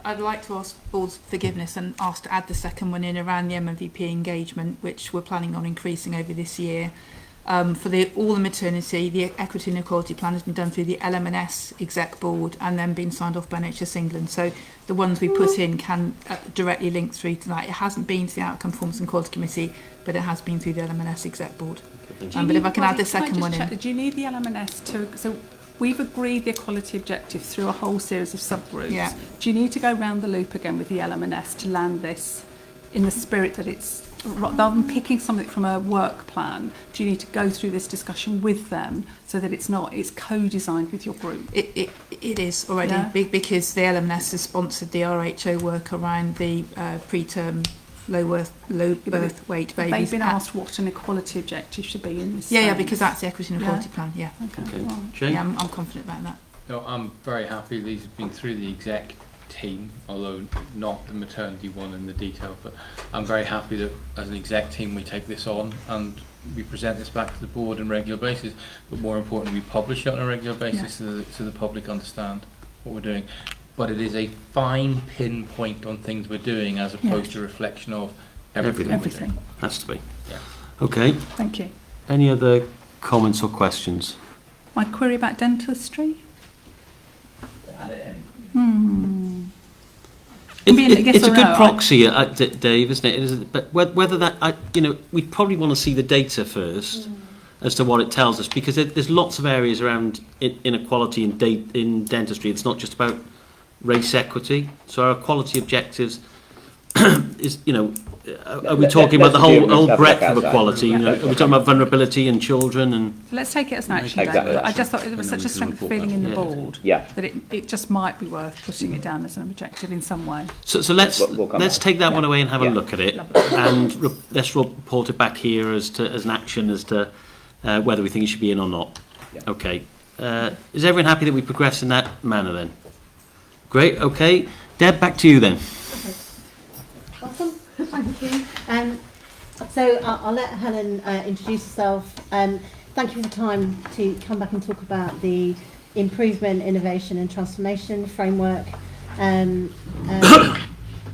I'd like to ask board's forgiveness and ask to add the second one in around the MMVP engagement, which we're planning on increasing over this year. For all the maternity, the equity and equality plan has been done through the LM&S exec board and then been signed off by NHS England. So the ones we put in can directly link through to that. It hasn't been to the Outcome Performance and Quality Committee, but it has been through the LM&S exec board. But if I can add the second one in. Do you need the LM&S to... So we've agreed the equality objective through a whole series of subgroups. Yeah. Do you need to go round the loop again with the LM&S to land this in the spirit that it's... Rather than picking something from a work plan, do you need to go through this discussion with them so that it's co-designed with your group? It is already, because the LMS has sponsored the RHO work around the preterm low birth weight babies. They've been asked what an equality objective should be in this. Yeah, because that's the equity and equality plan. Yeah. Okay. Jane? Yeah, I'm confident about that. No, I'm very happy these have been through the exec team, although not the maternity one in the detail, but I'm very happy that as an exec team we take this on and we present this back to the board on a regular basis, but more importantly we publish it on a regular basis so the public understand what we're doing. But it is a fine pinpoint on things we're doing as opposed to a reflection of everything. Has to be. Yeah. Okay. Thank you. Any other comments or questions? My query about dentistry? It's a good proxy, Dave, isn't it? But whether that, we probably want to see the data first as to what it tells us, because there's lots of areas around inequality in dentistry. It's not just about race equity. So our quality objectives is, are we talking about the whole breadth of equality? Are we talking about vulnerability in children? And let's take it as an action. Exactly. I just thought it was such a strength feeling in the board that it just might be worth putting it down as an objective in some way. So let's take that one away and have a look at it, and let's report it back here as an action as to whether we think it should be in or not. Okay. Is everyone happy that we progress in that manner then? Great. Okay. Deb, back to you then. Awesome, thank you. So I'll let Helen introduce herself. Thank you for the time to come back and talk about the improvement, innovation and transformation framework.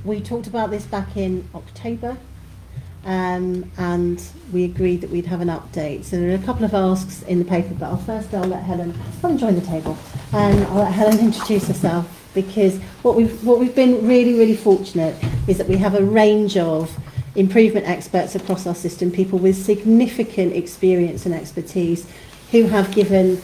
We talked about this back in October, and we agreed that we'd have an update. So there are a couple of asks in the paper, but I'll let Helen come and join the table, and I'll let Helen introduce herself. Because what we've been really fortunate is that we have a range of improvement experts across our system, people with significant experience and expertise who have given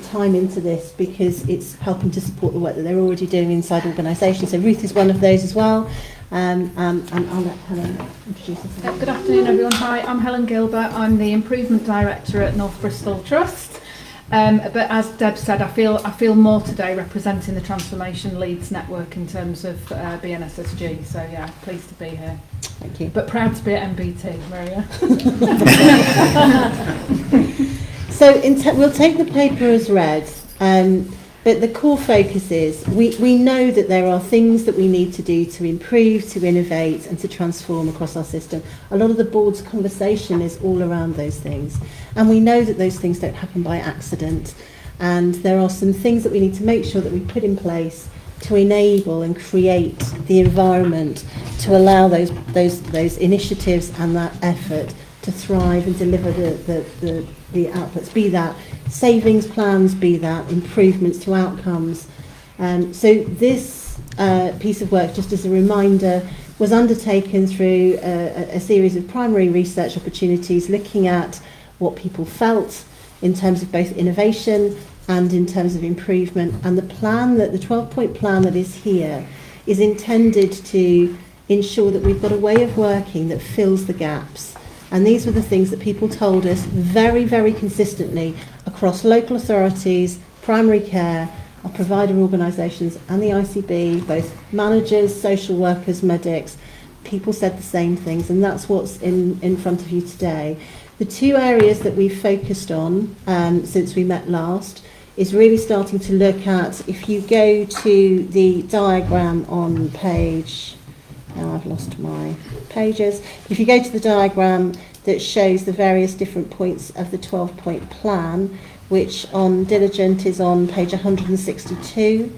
time into this because it's helping to support the work that they're already doing inside organisations. So Ruth is one of those as well. And I'll let Helen introduce herself. Good afternoon everyone. Hi, I'm Helen Gilbert. I'm the Improvement Director at North Bristol Trust. But as Deb said, I feel more today representing the Transformation Leads Network in terms of BNSSG. So yeah, pleased to be here. Thank you. But proud to be at MBT, Maria. So we'll take the paper as read. But the core focus is we know that there are things that we need to do to improve, to innovate and to transform across our system. A lot of the board's conversation is all around those things. And we know that those things don't happen by accident. And there are some things that we need to make sure that we put in place to enable and create the environment to allow those initiatives and that effort to thrive and deliver the outputs, be that savings plans, be that improvements to outcomes. So this piece of work, just as a reminder, was undertaken through a series of primary research opportunities looking at what people felt in terms of both innovation and in terms of improvement. And the 12-point plan that is here is intended to ensure that we've got a way of working that fills the gaps. And these were the things that people told us very, very consistently across local authorities, primary care, our provider organisations and the ICB, both managers, social workers, medics. People said the same things, and that's what's in front of you today. The two areas that we've focused on since we met last is really starting to look at, if you go to the diagram on page, now I've lost my pages, if you go to the diagram that shows the various different points of the 12-point plan, which on Diligent is on page 162,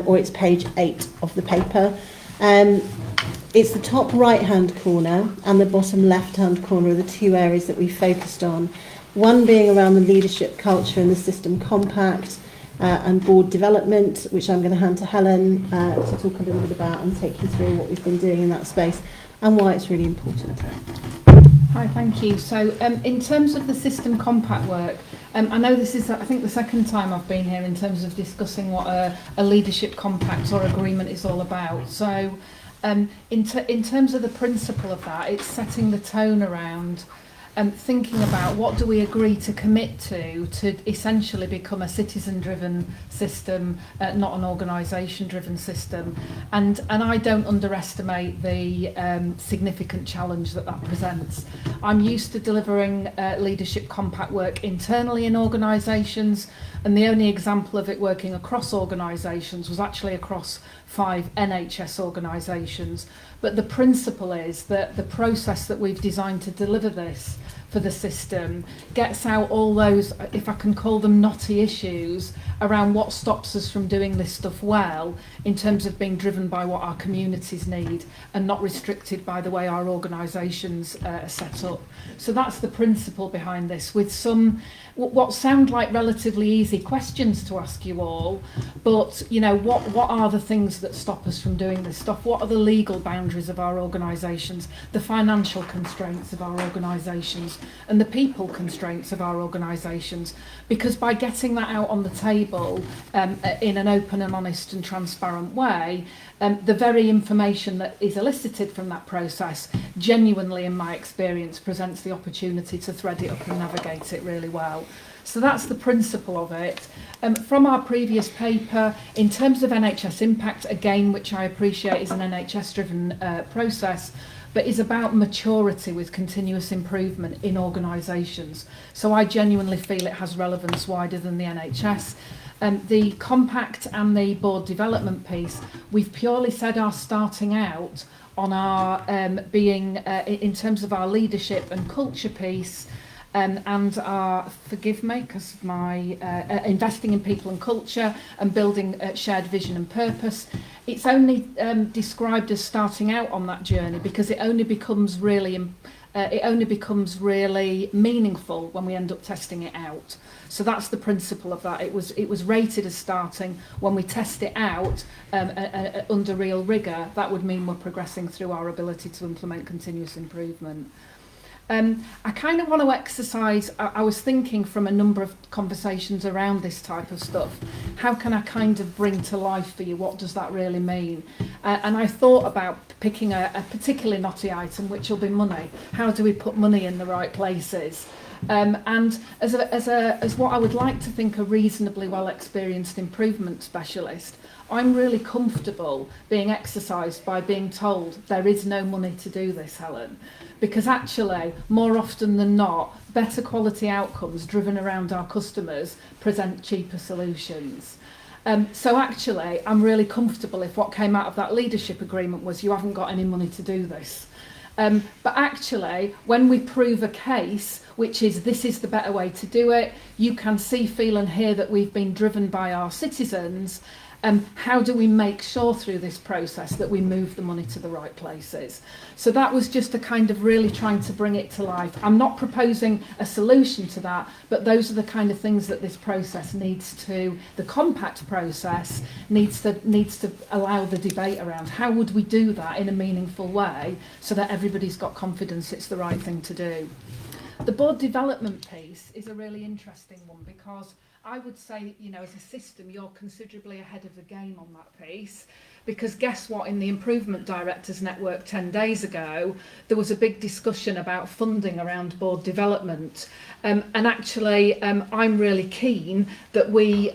or it's page 8 of the paper. It's the top right-hand corner and the bottom left-hand corner are the two areas that we focused on. One being around the leadership culture and the system compact and board development, which I'm going to hand to Helen to talk a little bit about and take you through what we've been doing in that space and why it's really important. Hi, thank you. So in terms of the system compact work, I know this is, I think, the second time I've been here in terms of discussing what a leadership compact or agreement is all about. So in terms of the principle of that, it's setting the tone around thinking about what do we agree to commit to essentially become a citizen-driven system, not an organisation-driven system. And I don't underestimate the significant challenge that presents. I'm used to delivering leadership compact work internally in organisations, and the only example of it working across organisations was actually across 5 NHS organisations. But the principle is that the process that we've designed to deliver this for the system, gets out all those, if I can call them knotty issues, around what stops us from doing this stuff well, in terms of being driven by what our communities need and not restricted by the way our organisations are set up. So that's the principle behind this, with some what sound like relatively easy questions to ask you all, but you know, what are the things that stop us from doing this stuff? What are the legal boundaries of our organisations, the financial constraints of our organisations, and the people constraints of our organisations? Because by getting that out on the table in an open and honest and transparent way, the very information that is elicited from that process genuinely, in my experience, presents the opportunity to thread it up and navigate it really well. So that's the principle of it. From our previous paper, in terms of NHS impact, again, which I appreciate is an NHS-driven process, but is about maturity with continuous improvement in organisations. So I genuinely feel it has relevance wider than the NHS. The compact and the board development piece, we've purely said are starting out on our being, in terms of our leadership and culture piece, and our, forgive me, because my investing in people and culture and building shared vision and purpose. It's only described as starting out on that journey because it only becomes really meaningful when we end up testing it out. So that's the principle of that. It was rated as starting. When we test it out under real rigour, that would mean we're progressing through our ability to implement continuous improvement. I kind of want to exercise, I was thinking from a number of conversations around this type of stuff, how can I kind of bring to life for you, what does that really mean? And I thought about picking a particularly knotty item, which will be money. How do we put money in the right places? And as what I would like to think a reasonably well experienced improvement specialist, I'm really comfortable being exercised by being told there is no money to do this, Helen, because actually, more often than not, better quality outcomes driven around our customers present cheaper solutions. So actually, I'm really comfortable if what came out of that leadership agreement was you haven't got any money to do this. But actually, when we prove a case, which is this is the better way to do it, you can see, feel and hear that we've been driven by our citizens. How do we make sure through this process that we move the money to the right places? So that was just a kind of really trying to bring it to life. I'm not proposing a solution to that, but those are the kind of things that this process needs to, the compact process needs to allow the debate around. How would we do that in a meaningful way so that everybody's got confidence it's the right thing to do? The board development piece is a really interesting one because I would say, you know, as a system, you're considerably ahead of the game on that piece. Because guess what, in the Improvement Directors Network 10 days ago, there was a big discussion about funding around board development. And actually, I'm really keen that we,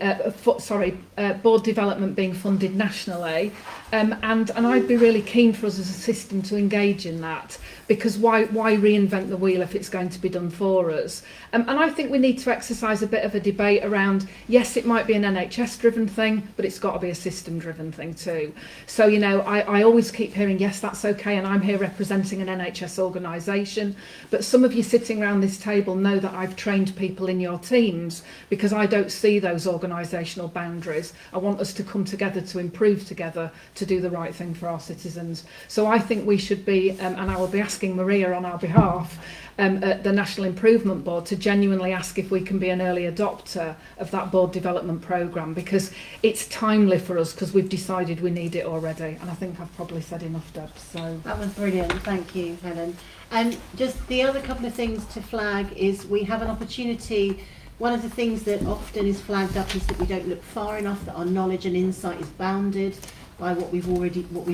board development being funded nationally. And I'd be really keen for us as a system to engage in that. Because why reinvent the wheel if it's going to be done for us? And I think we need to exercise a bit of a debate around, yes, it might be an NHS-driven thing, but it's got to be a system-driven thing too. So, you know, I always keep hearing, yes, that's okay, and I'm here representing an NHS organisation, but some of you sitting around this table know that I've trained people in your teams because I don't see those organisational boundaries. I want us to come together to improve together to do the right thing for our citizens. So I think we should be, and I will be asking Maria on our behalf, at the National Improvement Board to genuinely ask if we can be an early adopter of that board development programme, because it's timely for us because we've decided we need it already. And I think I've probably said enough, Deb. So that was brilliant. Thank you, Helen. And just the other couple of things to flag is we have an opportunity. One of the things that often is flagged up is that we don't look far enough, that our knowledge and insight is bounded by what we've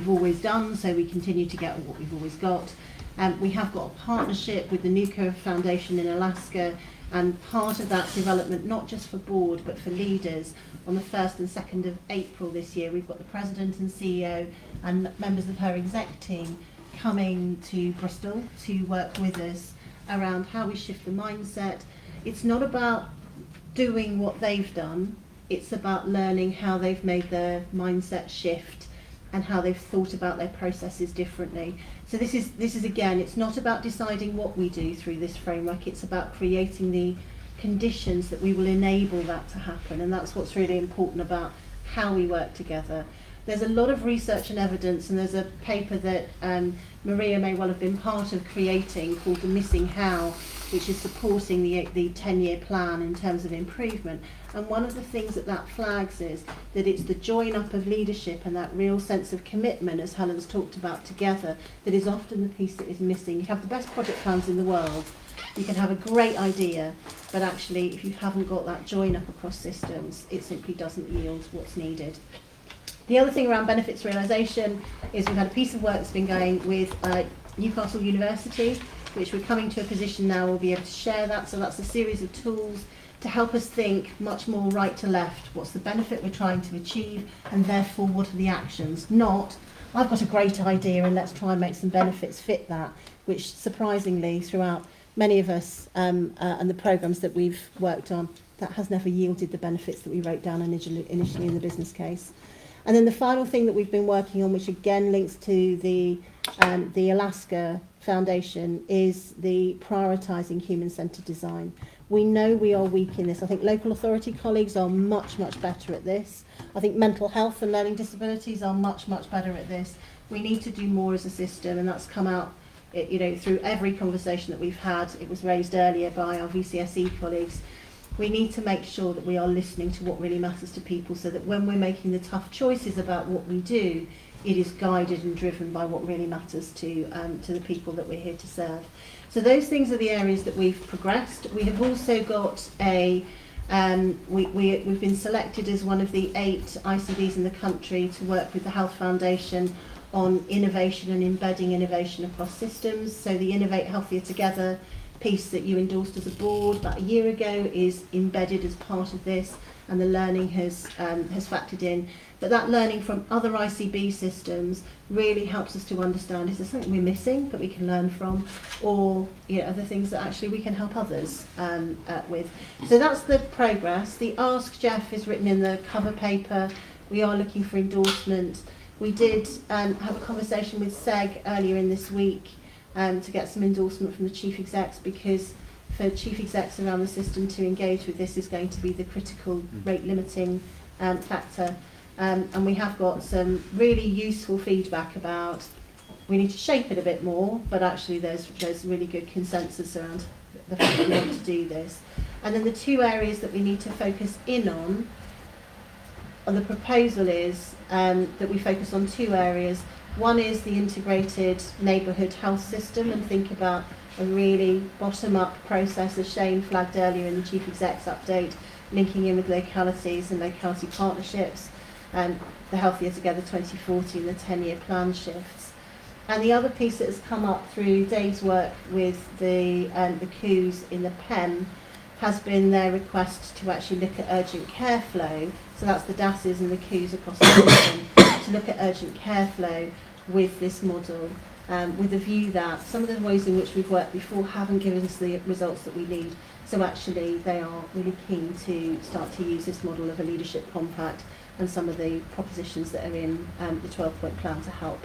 always done, so we continue to get what we've always got. We have got a partnership with the Nuclear Foundation in Alaska, and part of that development, not just for board but for leaders, on the 1st and 2nd of April this year, we've got the President and CEO and members of her exec team coming to Bristol to work with us around how we shift the mindset. It's not about doing what they've done, it's about learning how they've made their mindset shift and how they've thought about their processes differently. So this is again, it's not about deciding what we do through this framework, it's about creating the conditions that we will enable that to happen, and that's what's really important about how we work together. There's a lot of research and evidence, and there's a paper that Maria may well have been part of creating called The Missing How, which is supporting the 10-year plan in terms of improvement. And one of the things that flags is that it's the join up of leadership and that real sense of commitment, as Helen's talked about together, that is often the piece that is missing. You have the best project plans in the world, you can have a great idea, but actually if you haven't got that join up across systems, it simply doesn't yield what's needed. The other thing around benefits realisation is we've had a piece of work that's been going with Newcastle University, which we're coming to a position now we'll be able to share that. So that's a series of tools to help us think much more right to left. What's the benefit we're trying to achieve, and therefore what are the actions? Not, I've got a great idea and let's try and make some benefits fit that, which surprisingly throughout many of us and the programmes that we've worked on, that has never yielded the benefits that we wrote down initially in the business case. And then the final thing that we've been working on, which again links to the Alaska Foundation, is the prioritising human-centred design. We know we are weak in this. I think local authority colleagues are much, much better at this. I think mental health and learning disabilities are much, much better at this. We need to do more as a system, and that's come out through every conversation that we've had. It was raised earlier by our VCSE colleagues. We need to make sure that we are listening to what really matters to people, so that when we're making the tough choices about what we do, it is guided and driven by what really matters to the people that we're here to serve. So those things are the areas that we've progressed. We have also got we've been selected as one of the 8 ICBs in the country to work with the Health Foundation on innovation and embedding innovation across systems. So the Innovate Healthier Together piece that you endorsed as a board about a year ago is embedded as part of this, and the learning has factored in. But that learning from other ICB systems really helps us to understand, is there something we're missing that we can learn from, or other things that actually we can help others with. So that's the progress. The Ask Jeff is written in the cover paper. We are looking for endorsement. We did have a conversation with SEG earlier in this week to get some endorsement from the chief execs, because for chief execs around the system to engage with this is going to be the critical rate limiting factor. And we have got some really useful feedback about we need to shape it a bit more, but actually there's really good consensus around the fact that we want to do this. And then the 2 areas that we need to focus in on the proposal is that we focus on 2 areas. One is the integrated neighbourhood health system, and think about a really bottom-up process, as Shane flagged earlier in the Chief Exec's update, linking in with localities and locality partnerships, and the Healthier Together 2040 and the 10-year plan shifts. And the other piece that has come up through Dave's work with the COOs in the PEM has been their request to actually look at urgent care flow. So that's the DASs and the COOs across the system, to look at urgent care flow with this model, with a view that some of the ways in which we've worked before haven't given us the results that we need. So actually they are really keen to start to use this model of a leadership compact and some of the propositions that are in the 12-point plan to help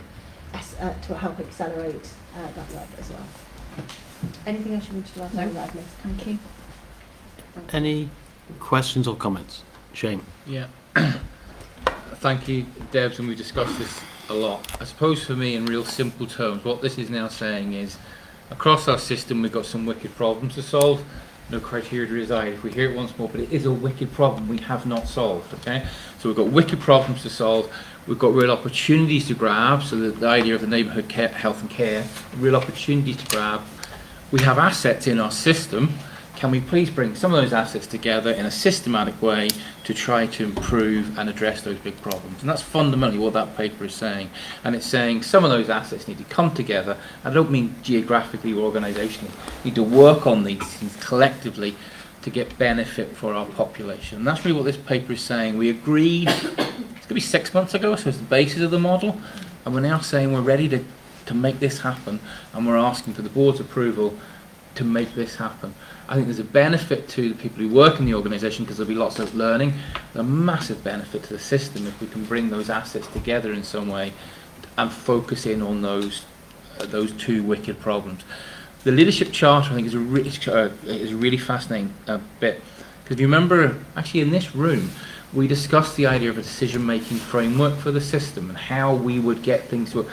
accelerate that work as well. Anything else you wanted to add? No. That I've missed? Thank you. Any questions or comments? Shane? Yeah. Thank you, Debs, and we discussed this a lot. I suppose for me, in real simple terms, what this is now saying is across our system we've got some wicked problems to solve. No criteria to reside. If we hear it once more, but it is a wicked problem we have not solved. Okay, so we've got wicked problems to solve. We've got real opportunities to grab. So the idea of the neighbourhood care, health and care, real opportunities to grab. We have assets in our system. Can we please bring some of those assets together in a systematic way to try to improve and address those big problems? And that's fundamentally what that paper is saying. And it's saying some of those assets need to come together. I don't mean geographically or organisationally. We need to work on these things collectively to get benefit for our population. And that's really what this paper is saying. We agreed, it's going to be 6 months ago, so it's the basis of the model. And we're now saying we're ready to make this happen. And we're asking for the board's approval to make this happen. I think there's a benefit to the people who work in the organisation because there'll be lots of learning. There's a massive benefit to the system if we can bring those assets together in some way and focus in on those two wicked problems. The leadership charter, I think, is a really fascinating bit, because if you remember, actually in this room, we discussed the idea of a decision-making framework for the system and how we would get things to.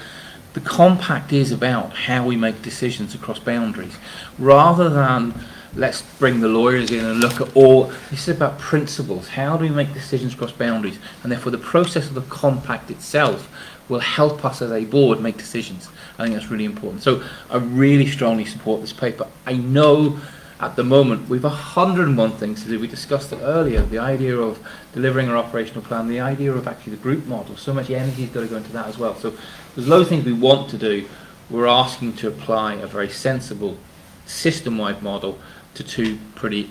The compact is about how we make decisions across boundaries, rather than let's bring the lawyers in and look at all. This is about principles. How do we make decisions across boundaries? And therefore, the process of the compact itself will help us as a board make decisions. I think that's really important. So I really strongly support this paper. I know at the moment we've 101 things to do. We discussed it earlier, the idea of delivering our operational plan, the idea of actually the group model. So much energy has got to go into that as well. So there's loads of things we want to do. We're asking to apply a very sensible system-wide model to two pretty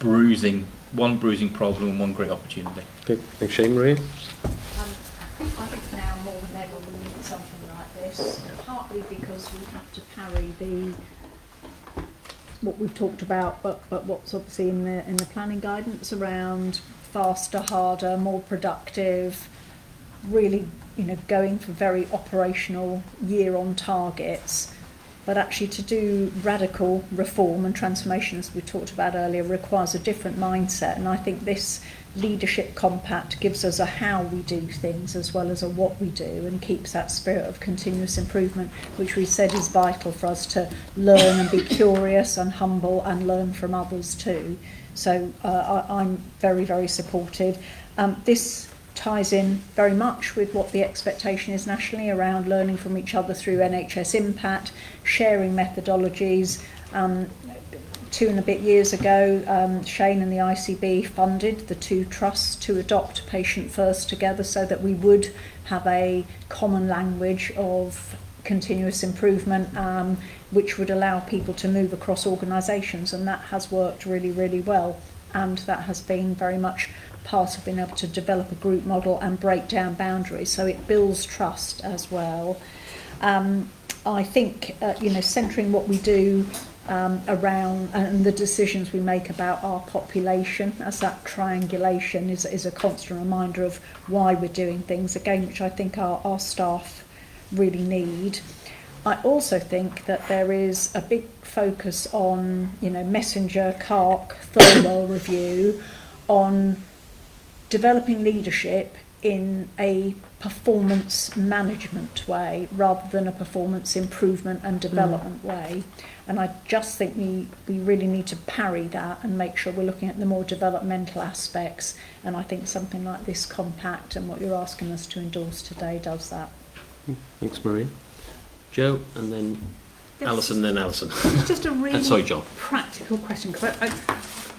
one bruising problem and one great opportunity. Okay, thanks, Shane. Maria? I think now more than ever we need something like this, partly because we have to parry what we've talked about, but what's obviously in the planning guidance around faster, harder, more productive, really, going for very operational year-on targets. But actually to do radical reform and transformation, as we talked about earlier, requires a different mindset. And I think this leadership compact gives us a how we do things as well as a what we do, and keeps that spirit of continuous improvement, which we said is vital for us to learn and be curious and humble and learn from others too. So I'm very, very supportive. This ties in very much with what the expectation is nationally around learning from each other through NHS Impact, sharing methodologies. 2 and a bit years ago, Shane and the ICB funded the 2 trusts to adopt Patient First together so that we would have a common language of continuous improvement, which would allow people to move across organisations, and that has worked really, really well. And that has been very much part of being able to develop a group model and break down boundaries, so it builds trust as well. I think centering what we do around and the decisions we make about our population as that triangulation is a constant reminder of why we're doing things, again, which I think our staff really need. I also think that there is a big focus on, messenger, CARC, Thirlwell review, on developing leadership in a performance management way rather than a performance improvement and development way. And I just think we really need to parry that and make sure we're looking at the more developmental aspects. And I think something like this compact and what you're asking us to endorse today does that. Thanks, Maria. Joe, and then Alison, then Alison. It's just a really sorry, John. Practical question, because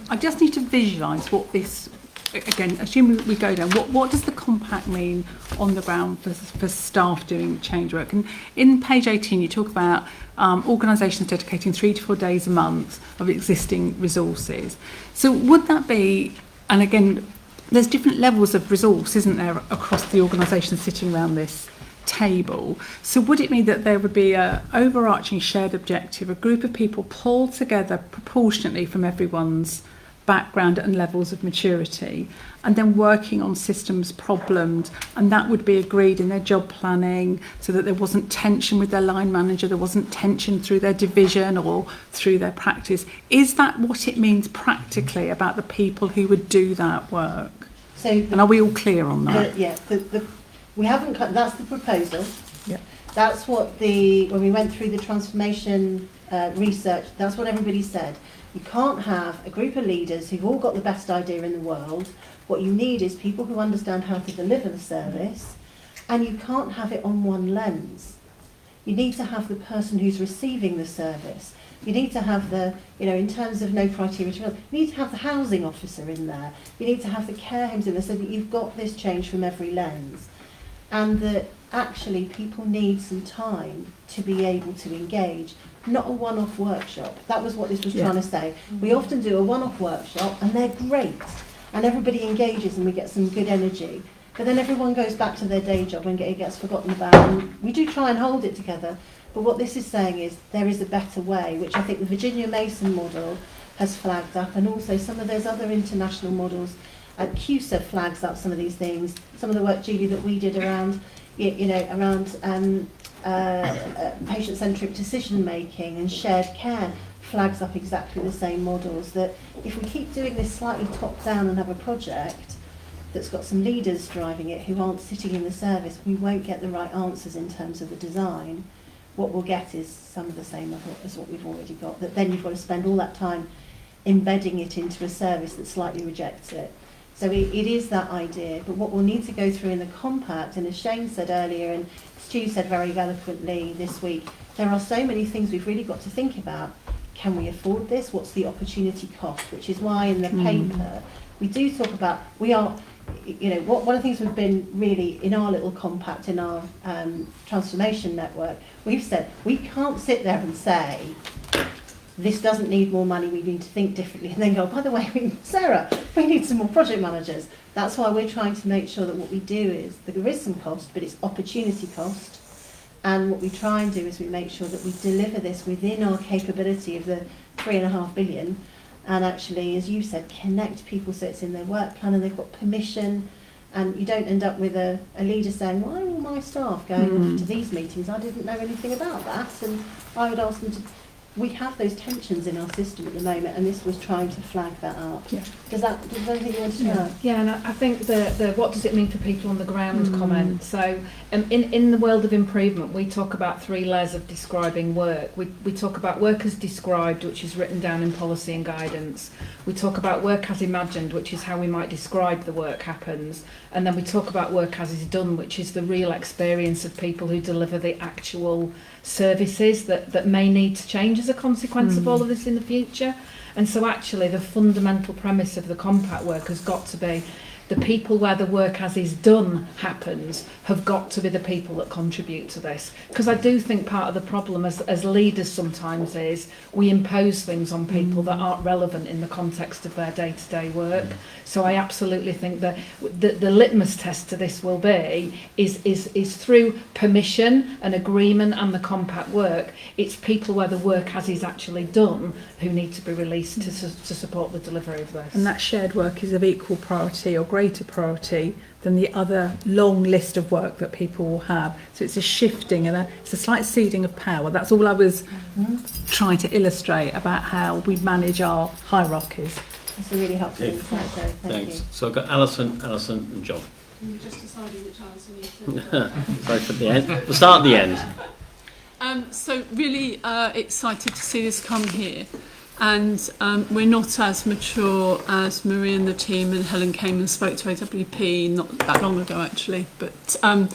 I just need to visualise what this, again, assuming we go down, what does the compact mean on the ground for staff doing change work? And in page 18, you talk about organisations dedicating 3 to 4 days a month of existing resources. So would that be, and again, there's different levels of resource, isn't there, across the organisations sitting around this table. So would it mean that there would be a overarching shared objective, a group of people pulled together proportionately from everyone's background and levels of maturity, and then working on systems problems, and that would be agreed in their job planning so that there wasn't tension with their line manager, there wasn't tension through their division or through their practice? Is that what it means practically about the people who would do that work? And are we all clear on that? We haven't cut, that's the proposal. Yeah. That's what when we went through the transformation research, that's what everybody said. You can't have a group of leaders who've all got the best idea in the world. What you need is people who understand how to deliver the service, and you can't have it on one lens. You need to have the person who's receiving the service. You need to have in terms of no criteria, you need to have the housing officer in there. You need to have the care homes in there so that you've got this change from every lens. And that actually people need some time to be able to engage, not a one-off workshop. That was what this was trying to say. We often do a one-off workshop and they're great and everybody engages and we get some good energy. but then everyone goes back to their day job and it gets forgotten about, and we do try and hold it together. But what this is saying is there is a better way, which I think the Virginia Mason model has flagged up, and also some of those other international models. CUSA flags up some of these things. Some of the work, Julie, that we did around, around patient-centric decision-making and shared care flags up exactly the same models. That if we keep doing this slightly top-down and have a project that's got some leaders driving it who aren't sitting in the service, we won't get the right answers in terms of the design. What we'll get is some of the same as what we've already got. That then you've got to spend all that time embedding it into a service that slightly rejects it. So it is that idea, but what we'll need to go through in the compact, and as Shane said earlier, and Stu said very eloquently this week, there are so many things we've really got to think about. Can we afford this? What's the opportunity cost? Which is why in the paper we do talk about, we are, one of the things we've been really, in our little compact, in our transformation network, we've said we can't sit there and say, this doesn't need more money, we need to think differently, and then go, by the way, Sarah, we need some more project managers. That's why we're trying to make sure that what we do is, there is some cost, but it's opportunity cost. And what we try and do is we make sure that we deliver this within our capability of the 3.5 billion, and actually, as you said, connect people so it's in their work plan and they've got permission, and you don't end up with a leader saying, why are all my staff going to these meetings? I didn't know anything about that, and I would ask them to. We have those tensions in our system at the moment, and this was trying to flag that up. Yeah. Does anything you want to know? Yeah, and I think the what does it mean for people on the ground comment. So in the world of improvement, we talk about 3 layers of describing work. We talk about work as described, which is written down in policy and guidance. We talk about work as imagined, which is how we might describe the work happens. And then we talk about work as is done, which is the real experience of people who deliver the actual services that may need to change as a consequence of all of this in the future. And so actually the fundamental premise of the compact work has got to be the people where the work as is done happens have got to be the people that contribute to this. Because I do think part of the problem as leaders sometimes is we impose things on people that aren't relevant in the context of their day-to-day work. So I absolutely think that the litmus test to this will be is through permission and agreement and the compact work. It's people where the work as is actually done who need to be released to support the delivery of this. And that shared work is of equal priority or greater priority than the other long list of work that people will have. So it's a shifting and it's a slight ceding of power. That's all I was trying to illustrate about how we manage our hierarchies. That's a really helpful insight, so thank you. So I've got Alison and John. You just decided which Alison you should. Sorry for the end. We'll start at the end. So really excited to see this come here. And we're not as mature as Marie and the team, and Helen came and spoke to AWP not that long ago actually, but and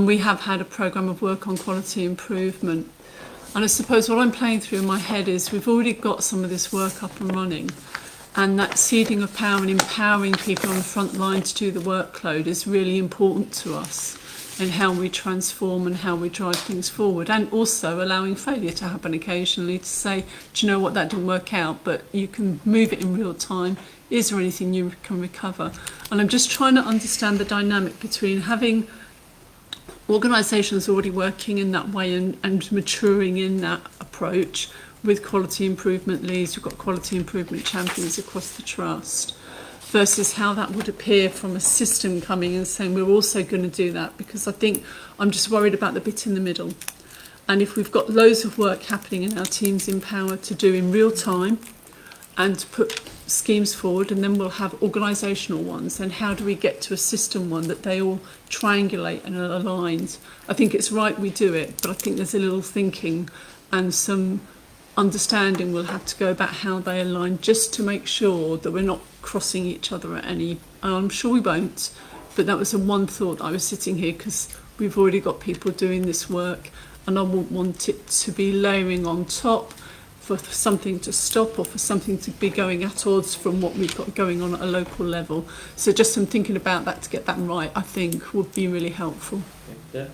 we have had a programme of work on quality improvement. And I suppose what I'm playing through in my head is we've already got some of this work up and running, and that ceding of power and empowering people on the front line to do the workload is really important to us, and how we transform and how we drive things forward, and also allowing failure to happen occasionally to say, do you know what, that didn't work out, but you can move it in real time. Is there anything you can recover? And I'm just trying to understand the dynamic between having organisations already working in that way and maturing in that approach with quality improvement leads. We've got quality improvement champions across the trust, versus how that would appear from a system coming and saying we're also going to do that, because I think I'm just worried about the bit in the middle. And if we've got loads of work happening and our teams empowered to do in real time and to put schemes forward, and then we'll have organisational ones, and how do we get to a system one that they all triangulate and are aligned? I think it's right we do it, but I think there's a little thinking and some understanding we'll have to go about how they align, just to make sure that we're not crossing each other at any. I'm sure we won't, but that was the one thought. I was sitting here because we've already got people doing this work, and I wouldn't want it to be layering on top for something to stop or for something to be going at odds from what we've got going on at a local level. So just some thinking about that to get that right, I think, would be really helpful. Yeah.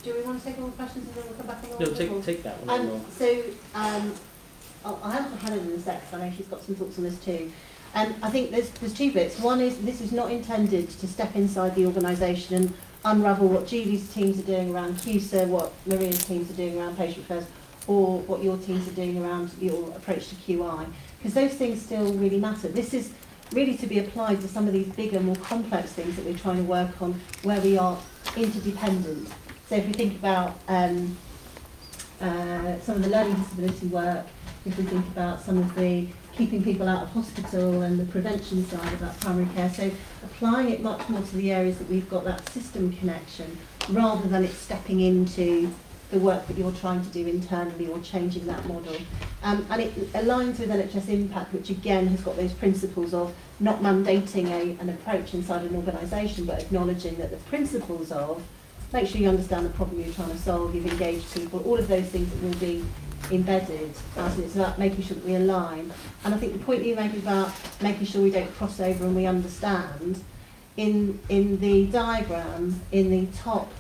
Do we want to take all the questions and then we'll come back and No, take that one. So I'll have Helen in a sec, because I know she's got some thoughts on this too. And I think there's two bits. One is this is not intended to step inside the organisation and unravel what Julie's teams are doing around QSA, what Maria's teams are doing around patient first, or what your teams are doing around your approach to QI, because those things still really matter. This is really to be applied to some of these bigger, more complex things that we're trying to work on, where we are interdependent. So if we think about some of the learning disability work, if we think about some of the keeping people out of hospital and the prevention side about primary care, so applying it much more to the areas that we've got that system connection, rather than it stepping into the work that you're trying to do internally or changing that model. And it aligns with NHS Impact, which again has got those principles of not mandating an approach inside an organisation, but acknowledging that the principles of make sure you understand the problem you're trying to solve, you've engaged people, all of those things that will be embedded. It's about making sure that we align. And I think the point that you make about making sure we don't cross over and we understand, in the diagram, in the top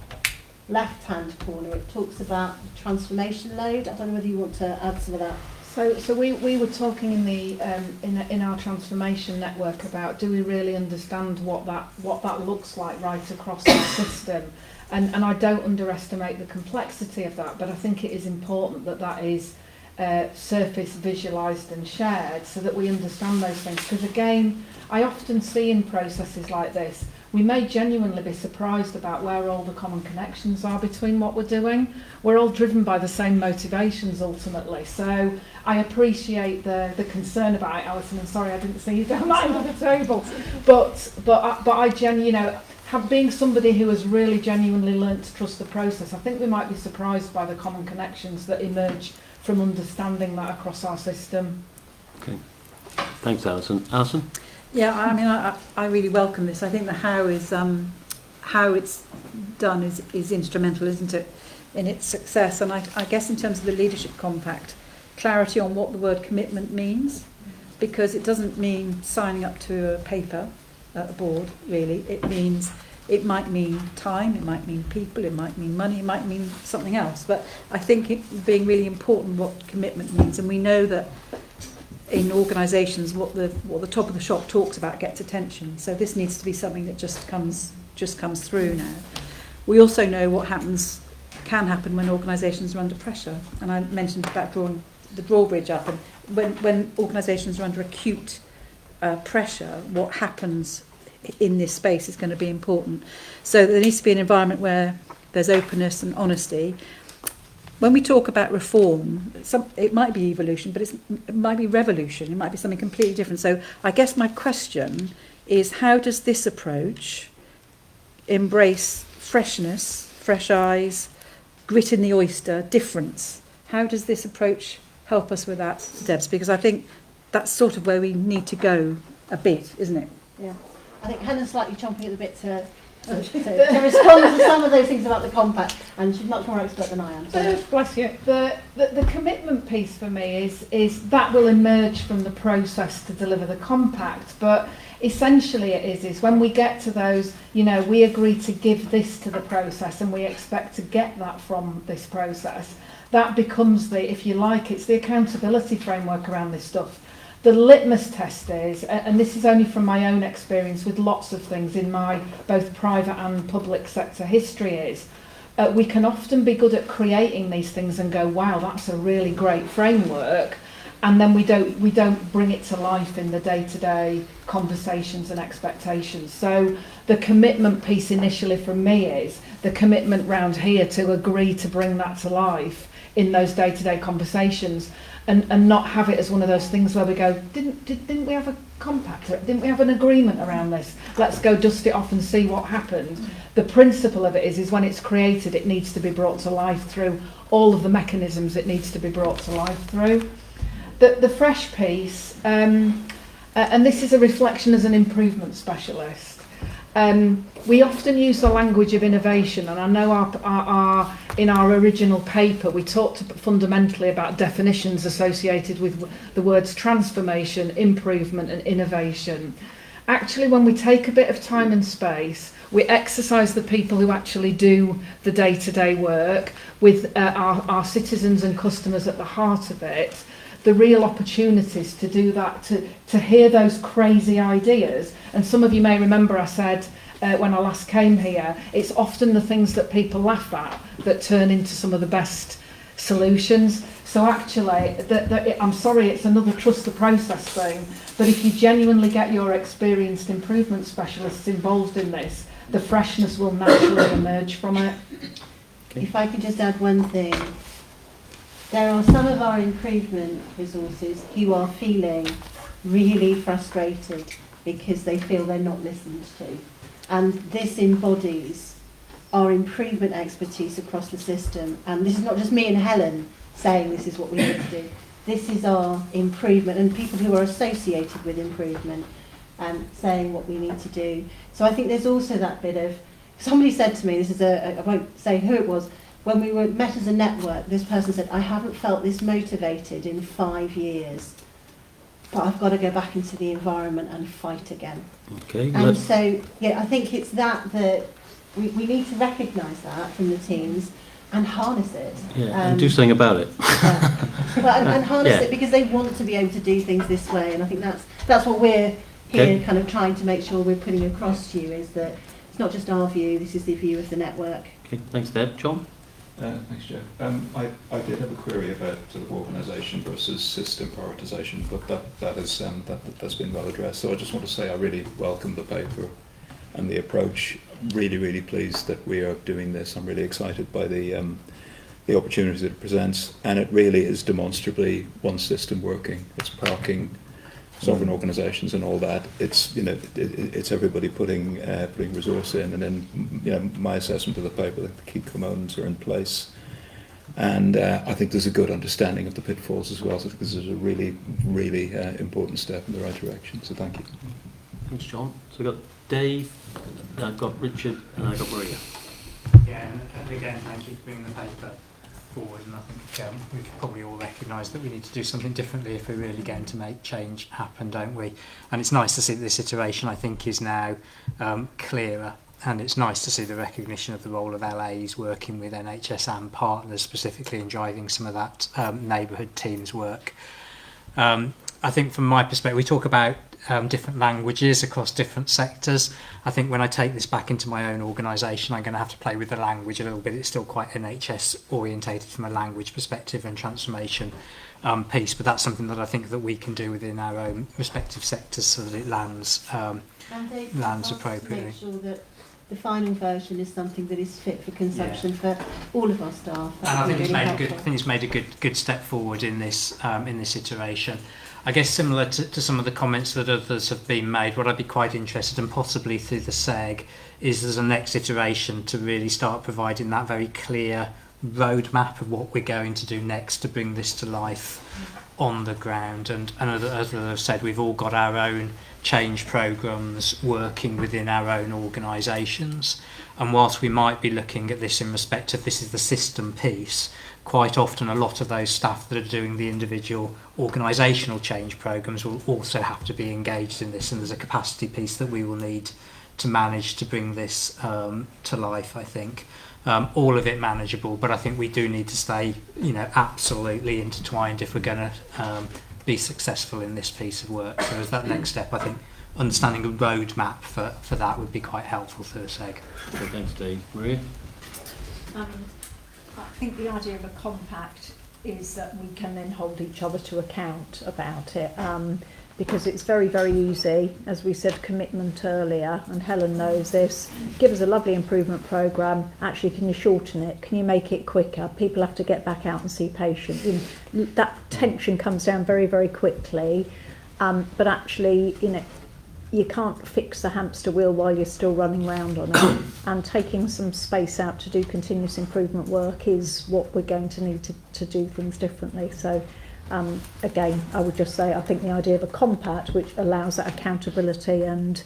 left-hand corner, it talks about the transformation load. I don't know whether you want to add some of that. So we were talking in the in our transformation network about, do we really understand what that looks like right across our system, and I don't underestimate the complexity of that, but I think it is important that that is surface visualised and shared so that we understand those things, because again I often see in processes like this we may genuinely be surprised about where all the common connections are between what we're doing. We're all driven by the same motivations ultimately. So I appreciate the concern about it, Alison, and sorry I didn't see you down that end of the table. But being somebody who has really genuinely learnt to trust the process, I think we might be surprised by the common connections that emerge from understanding that across our system. Okay. Thanks, Alison. Alison? Yeah, I mean, I really welcome this. I think the how it's done is instrumental, isn't it, in its success. And I guess in terms of the leadership compact, clarity on what the word commitment means, because it doesn't mean signing up to a paper at a board, really. It might mean time, it might mean people, it might mean money, it might mean something else. But I think it being really important what commitment means, and we know that in organisations, what the top of the shop talks about gets attention. So this needs to be something that just comes through now. We also know what can happen when organisations are under pressure. And I mentioned about drawing the drawbridge up. And when organisations are under acute pressure, what happens in this space is going to be important. So there needs to be an environment where there's openness and honesty. When we talk about reform, it might be evolution, but it might be revolution. It might be something completely different. So I guess my question is, how does this approach embrace freshness, fresh eyes, grit in the oyster, difference? How does this approach help us with that, Debs? Because I think that's sort of where we need to go a bit, isn't it? Yeah. I think Helen's slightly chomping at the bit to respond to some of those things about the compact, and she's much more expert than I am. So. Bless you. The commitment piece for me is that will emerge from the process to deliver the compact, but essentially it is when we get to those, we agree to give this to the process and we expect to get that from this process. That becomes if you like, it's the accountability framework around this stuff. The litmus test is, and this is only from my own experience with lots of things in my both private and public sector history, is we can often be good at creating these things and go, wow, that's a really great framework, and then we don't bring it to life in the day-to-day conversations and expectations. So the commitment piece initially from me is the commitment round here to agree to bring that to life in those day-to-day conversations. And not have it as one of those things where we go, didn't we have a compact? Didn't we have an agreement around this? Let's go dust it off and see what happened. The principle of it is when it's created, it needs to be brought to life through all of the mechanisms it needs to be brought to life through. The fresh piece, and this is a reflection as an improvement specialist. We often use the language of innovation, and I know in our original paper we talked fundamentally about definitions associated with the words transformation, improvement and innovation. Actually, when we take a bit of time and space, we exercise the people who actually do the day-to-day work with our citizens and customers at the heart of it. the real opportunities to do that, to hear those crazy ideas. And some of you may remember I said when I last came here, it's often the things that people laugh at that turn into some of the best solutions. So actually, I'm sorry, it's another trust the process thing, but if you genuinely get your experienced improvement specialists involved in this, the freshness will naturally emerge from it. Okay. If I could just add one thing. There are some of our improvement resources who are feeling really frustrated because they feel they're not listened to. And this embodies our improvement expertise across the system. And this is not just me and Helen saying this is what we need to do. This is our improvement and people who are associated with improvement saying what we need to do. So I think there's also that bit of, somebody said to me, this is I won't say who it was, when we were met as a network, this person said, I haven't felt this motivated in 5 years, but I've got to go back into the environment and fight again. Okay. And so, yeah, I think it's that we need to recognise that from the teams and harness it. Yeah, and do something about it. Yeah. Well, and harness it because they want to be able to do things this way, and I think that's what we're here kind of trying to make sure we're putting across to you, is that it's not just our view, this is the view of the network. Okay, thanks Deb. John? Thanks, Joe. I did have a query about sort of organisation versus system prioritisation, but that's been well addressed. So I just want to say I really welcome the paper and the approach. Really, really pleased that we are doing this. I'm really excited by the opportunities it presents, and it really is demonstrably one system working. It's parking, sovereign organisations, and all that. It's it's everybody putting resource in, and then my assessment of the paper, the key components are in place, and I think there's a good understanding of the pitfalls as well. So I think this is a really, really important step in the right direction. So thank you. Thanks, John. So we've got Dave, I've got Richard, and I've got Maria. Yeah, and again, thank you for bringing the paper forward, and I think we can probably all recognise that we need to do something differently if we're really going to make change happen, don't we? And it's nice to see that this iteration, I think, is now clearer, and it's nice to see the recognition of the role of LAs working with NHS and partners, specifically in driving some of that neighbourhood teams work. I think from my perspective, we talk about different languages across different sectors. I think when I take this back into my own organisation, I'm going to have to play with the language a little bit. It's still quite NHS orientated from a language perspective and transformation piece, but that's something that I think that we can do within our own respective sectors so that it lands appropriately. To make sure that the final version is something that is fit for consumption for all of our staff. And I think it's made a good step forward in this iteration. I guess similar to some of the comments that others have been made, what I'd be quite interested in, possibly through the SEG, is as a next iteration to really start providing that very clear roadmap of what we're going to do next to bring this to life on the ground. And as I've said, we've all got our own change programmes working within our own organisations. And whilst we might be looking at this in respect of this is the system piece, quite often a lot of those staff that are doing the individual organisational change programmes will also have to be engaged in this, and there's a capacity piece that we will need to manage to bring this to life, I think. All of it manageable, but I think we do need to stay absolutely intertwined if we're going to be successful in this piece of work. So as that next step, I think understanding a roadmap for that would be quite helpful for the SEG. Okay, thanks Dave. Maria? I think the idea of a compact is that we can then hold each other to account about it, because it's very, very easy, as we said, commitment earlier, and Helen knows this. Give us a lovely improvement programme. Actually, can you shorten it? Can you make it quicker? People have to get back out and see patients. That tension comes down very, very quickly, but actually, you can't fix the hamster wheel while you're still running round on it, and taking some space out to do continuous improvement work is what we're going to need to do things differently. So again, I would just say I think the idea of a compact which allows that accountability and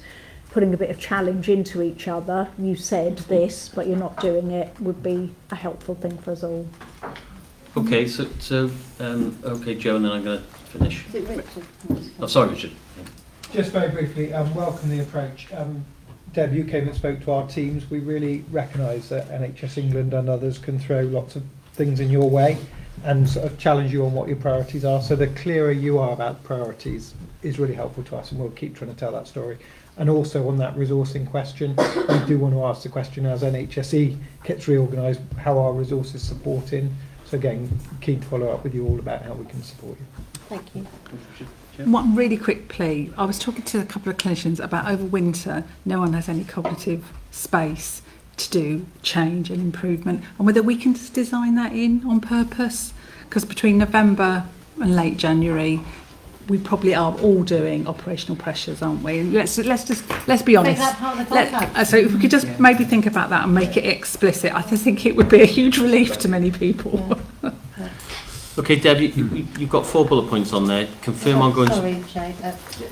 putting a bit of challenge into each other, you said this but you're not doing it, would be a helpful thing for us all. Okay, so okay Joe, and then I'm going to finish. Is it Richard? Oh, sorry Richard. Just very briefly, welcome the approach. Deb, you came and spoke to our teams. We really recognise that NHS England and others can throw lots of things in your way. and sort of challenge you on what your priorities are. So the clearer you are about priorities is really helpful to us, and we'll keep trying to tell that story. And also on that resourcing question, we do want to ask the question as NHSE gets reorganised, how are resources supporting? So again, keen to follow up with you all about how we can support you. Thank you. One really quick plea. I was talking to a couple of clinicians about over winter, no one has any cognitive space to do change and improvement, and whether we can just design that in on purpose, because between November and late January we probably are all doing operational pressures, aren't we? And let's be honest. Make that part of the contract. So if we could just maybe think about that and make it explicit, I think it would be a huge relief to many people. Okay, Deb, you've got 4 bullet points on there. Confirm ongoing... Sorry, Shane.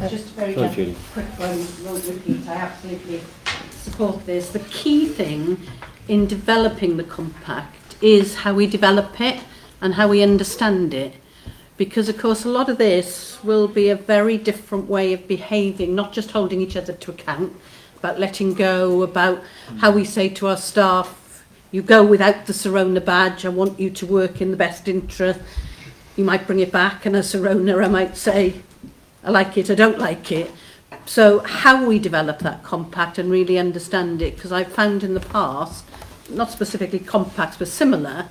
Just very Julie. quick one, won't repeat. I absolutely support this. The key thing in developing the compact is how we develop it and how we understand it. Because, of course, a lot of this will be a very different way of behaving, not just holding each other to account, but letting go, about how we say to our staff, you go without the Sirona badge, I want you to work in the best interest. You might bring it back, and as Sirona I might say, I like it, I don't like it. So how we develop that compact and really understand it, because I've found in the past, not specifically compacts, but similar,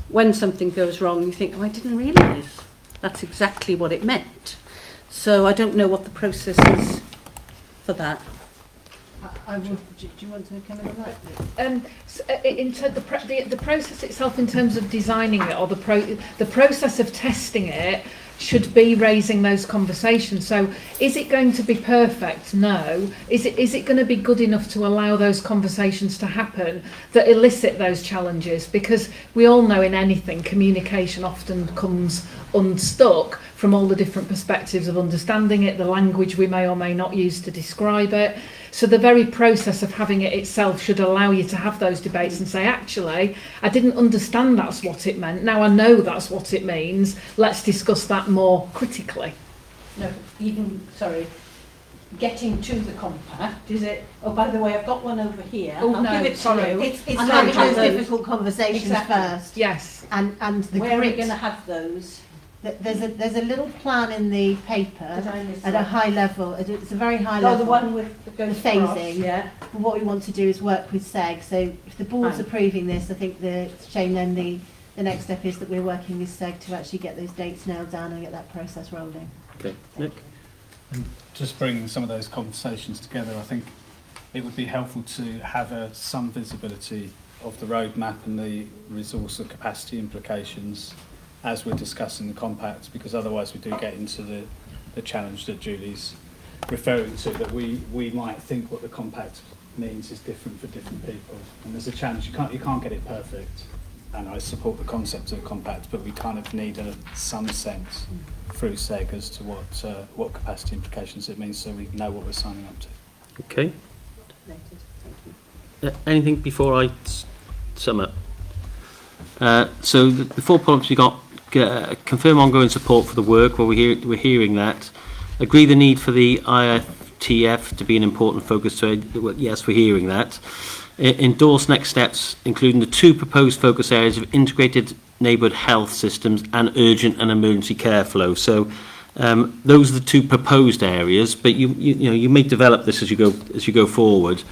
when something goes wrong, you think, oh, I didn't realise that's exactly what it meant. So I don't know what the process is for that. I would, do you want to come in on that? The process itself, in terms of designing it, or the process of testing it, should be raising those conversations. So is it going to be perfect? No. Is it going to be good enough to allow those conversations to happen that elicit those challenges? Because we all know in anything, communication often comes unstuck from all the different perspectives of understanding it, the language we may or may not use to describe it. So the very process of having it itself should allow you to have those debates and say, actually, I didn't understand that's what it meant. Now I know that's what it means. Let's discuss that more critically. No, getting to the compact, is it, oh, by the way, I've got one over here. Oh, I'll no, give it sorry. to you. It's having those difficult conversations Exactly. first. Yes. And the Where are we grit. going to have those? There's a little plan in the paper Did I miss at that? a high level. It's a very high Oh, level. the one with the phasing. yeah. But what we want to do is work with SEG. So if the board's Fine. approving this, I think Shane, then the next step is that we're working with SEG to actually get those dates nailed down and get that process rolling. Okay, Nick? And just bringing some of those conversations together, I think it would be helpful to have some visibility of the roadmap and the resource and capacity implications as we're discussing the compact, because otherwise we do get into the challenge that Julie's referring to, that we might think what the compact means is different for different people, and there's a challenge. You can't get it perfect, and I support the concept of the compact, but we kind of need some sense through SEG as to what capacity implications it means, so we know what we're signing up to. Okay. Anything before I sum up? So the 4 points we got: confirm ongoing support for the work. Well, we're hearing that. Agree the need for the IFTF to be an important focus. So well, yes, we're hearing that. Endorse next steps, including the 2 proposed focus areas of integrated neighbourhood health systems and urgent and emergency care flow. So those are the 2 proposed areas, but you may develop this as you go forward.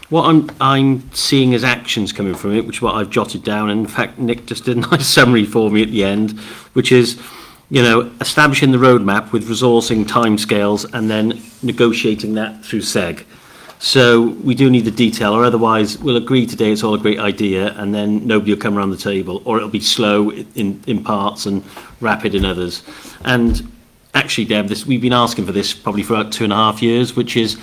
What I'm seeing as actions coming from it, which is what I've jotted down, and in fact Nick just did a nice summary for me at the end, which is, establishing the roadmap with resourcing timescales and then negotiating that through SEG. So we do need the detail, or otherwise we'll agree today it's all a great idea and then nobody will come around the table, or it'll be slow in parts and rapid in others. And actually, Deb, we've been asking for this probably for about 2.5 years, which is,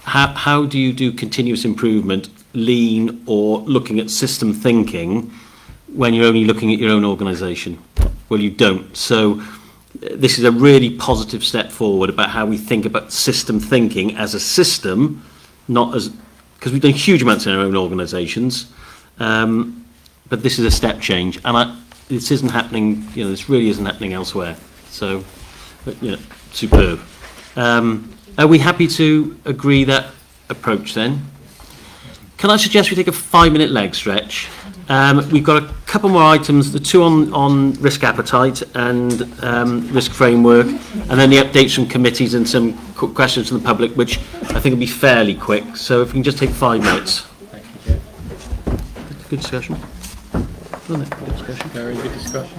how do you do continuous improvement, lean, or looking at system thinking when you're only looking at your own organisation? Well, you don't. So this is a really positive step forward about how we think about system thinking as a system, not as, because we've done huge amounts in our own organisations, but this is a step change, and this isn't happening. This really isn't happening elsewhere. So, superb. Are we happy to agree that approach then? Can I suggest we take a 5-minute leg stretch? We've got a couple more items, the two on risk appetite and risk framework, and then the updates from committees and some questions from the public, which I think will be fairly quick. So if we can just take 5 minutes. Thank you, Chair. Good discussion. Wasn't it? Good discussion. Very good discussion.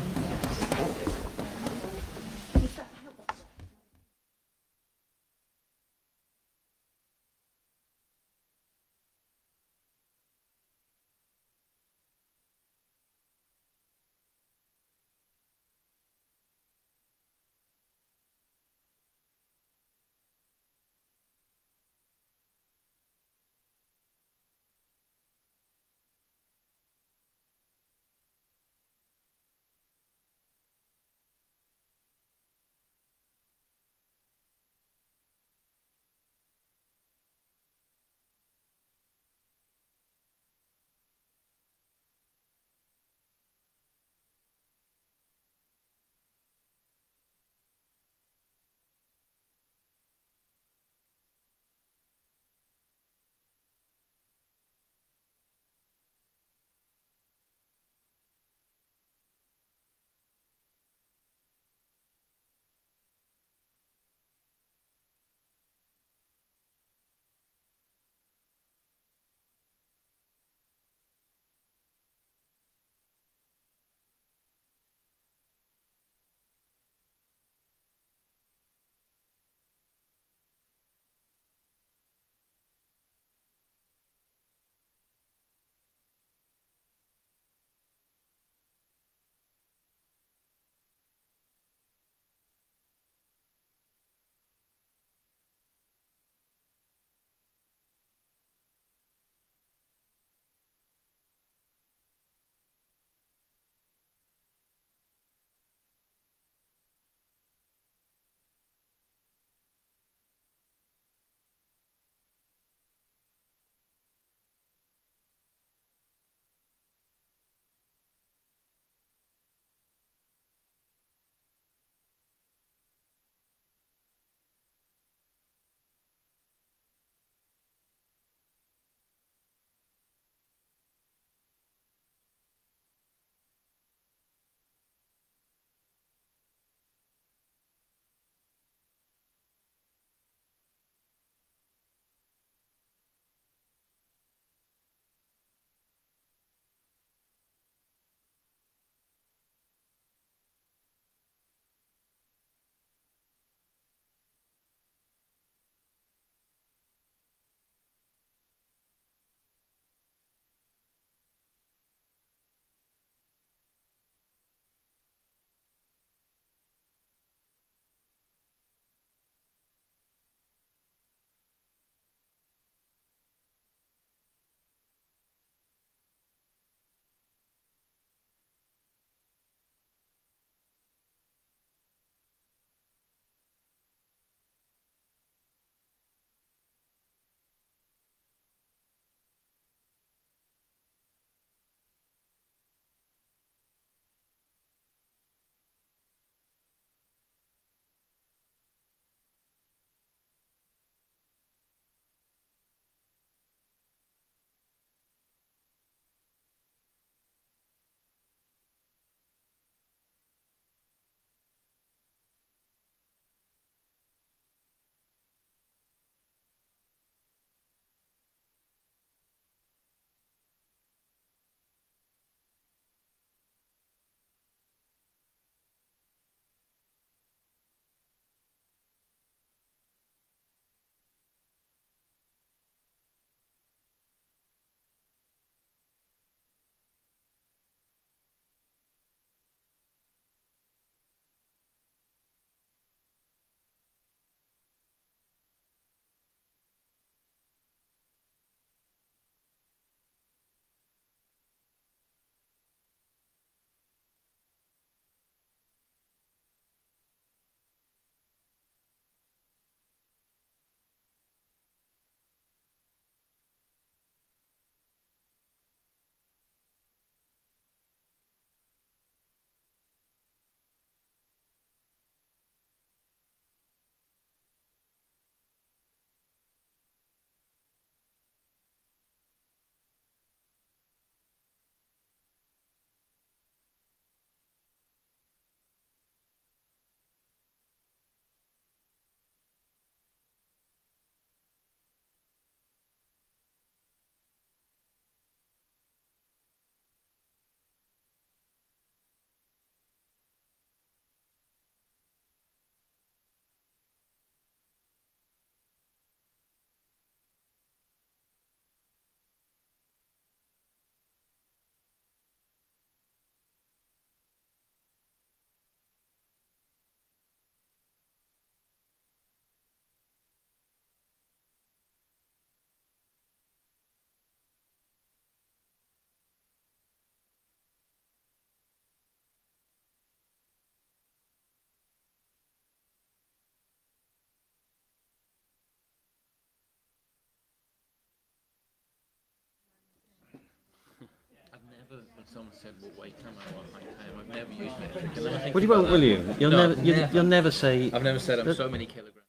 never, when someone said what weight am I, what height I am, I've never used metric. And then I think Well, you won't, will you? You'll No, never. You'll never say. I've never said I'm so many kilograms.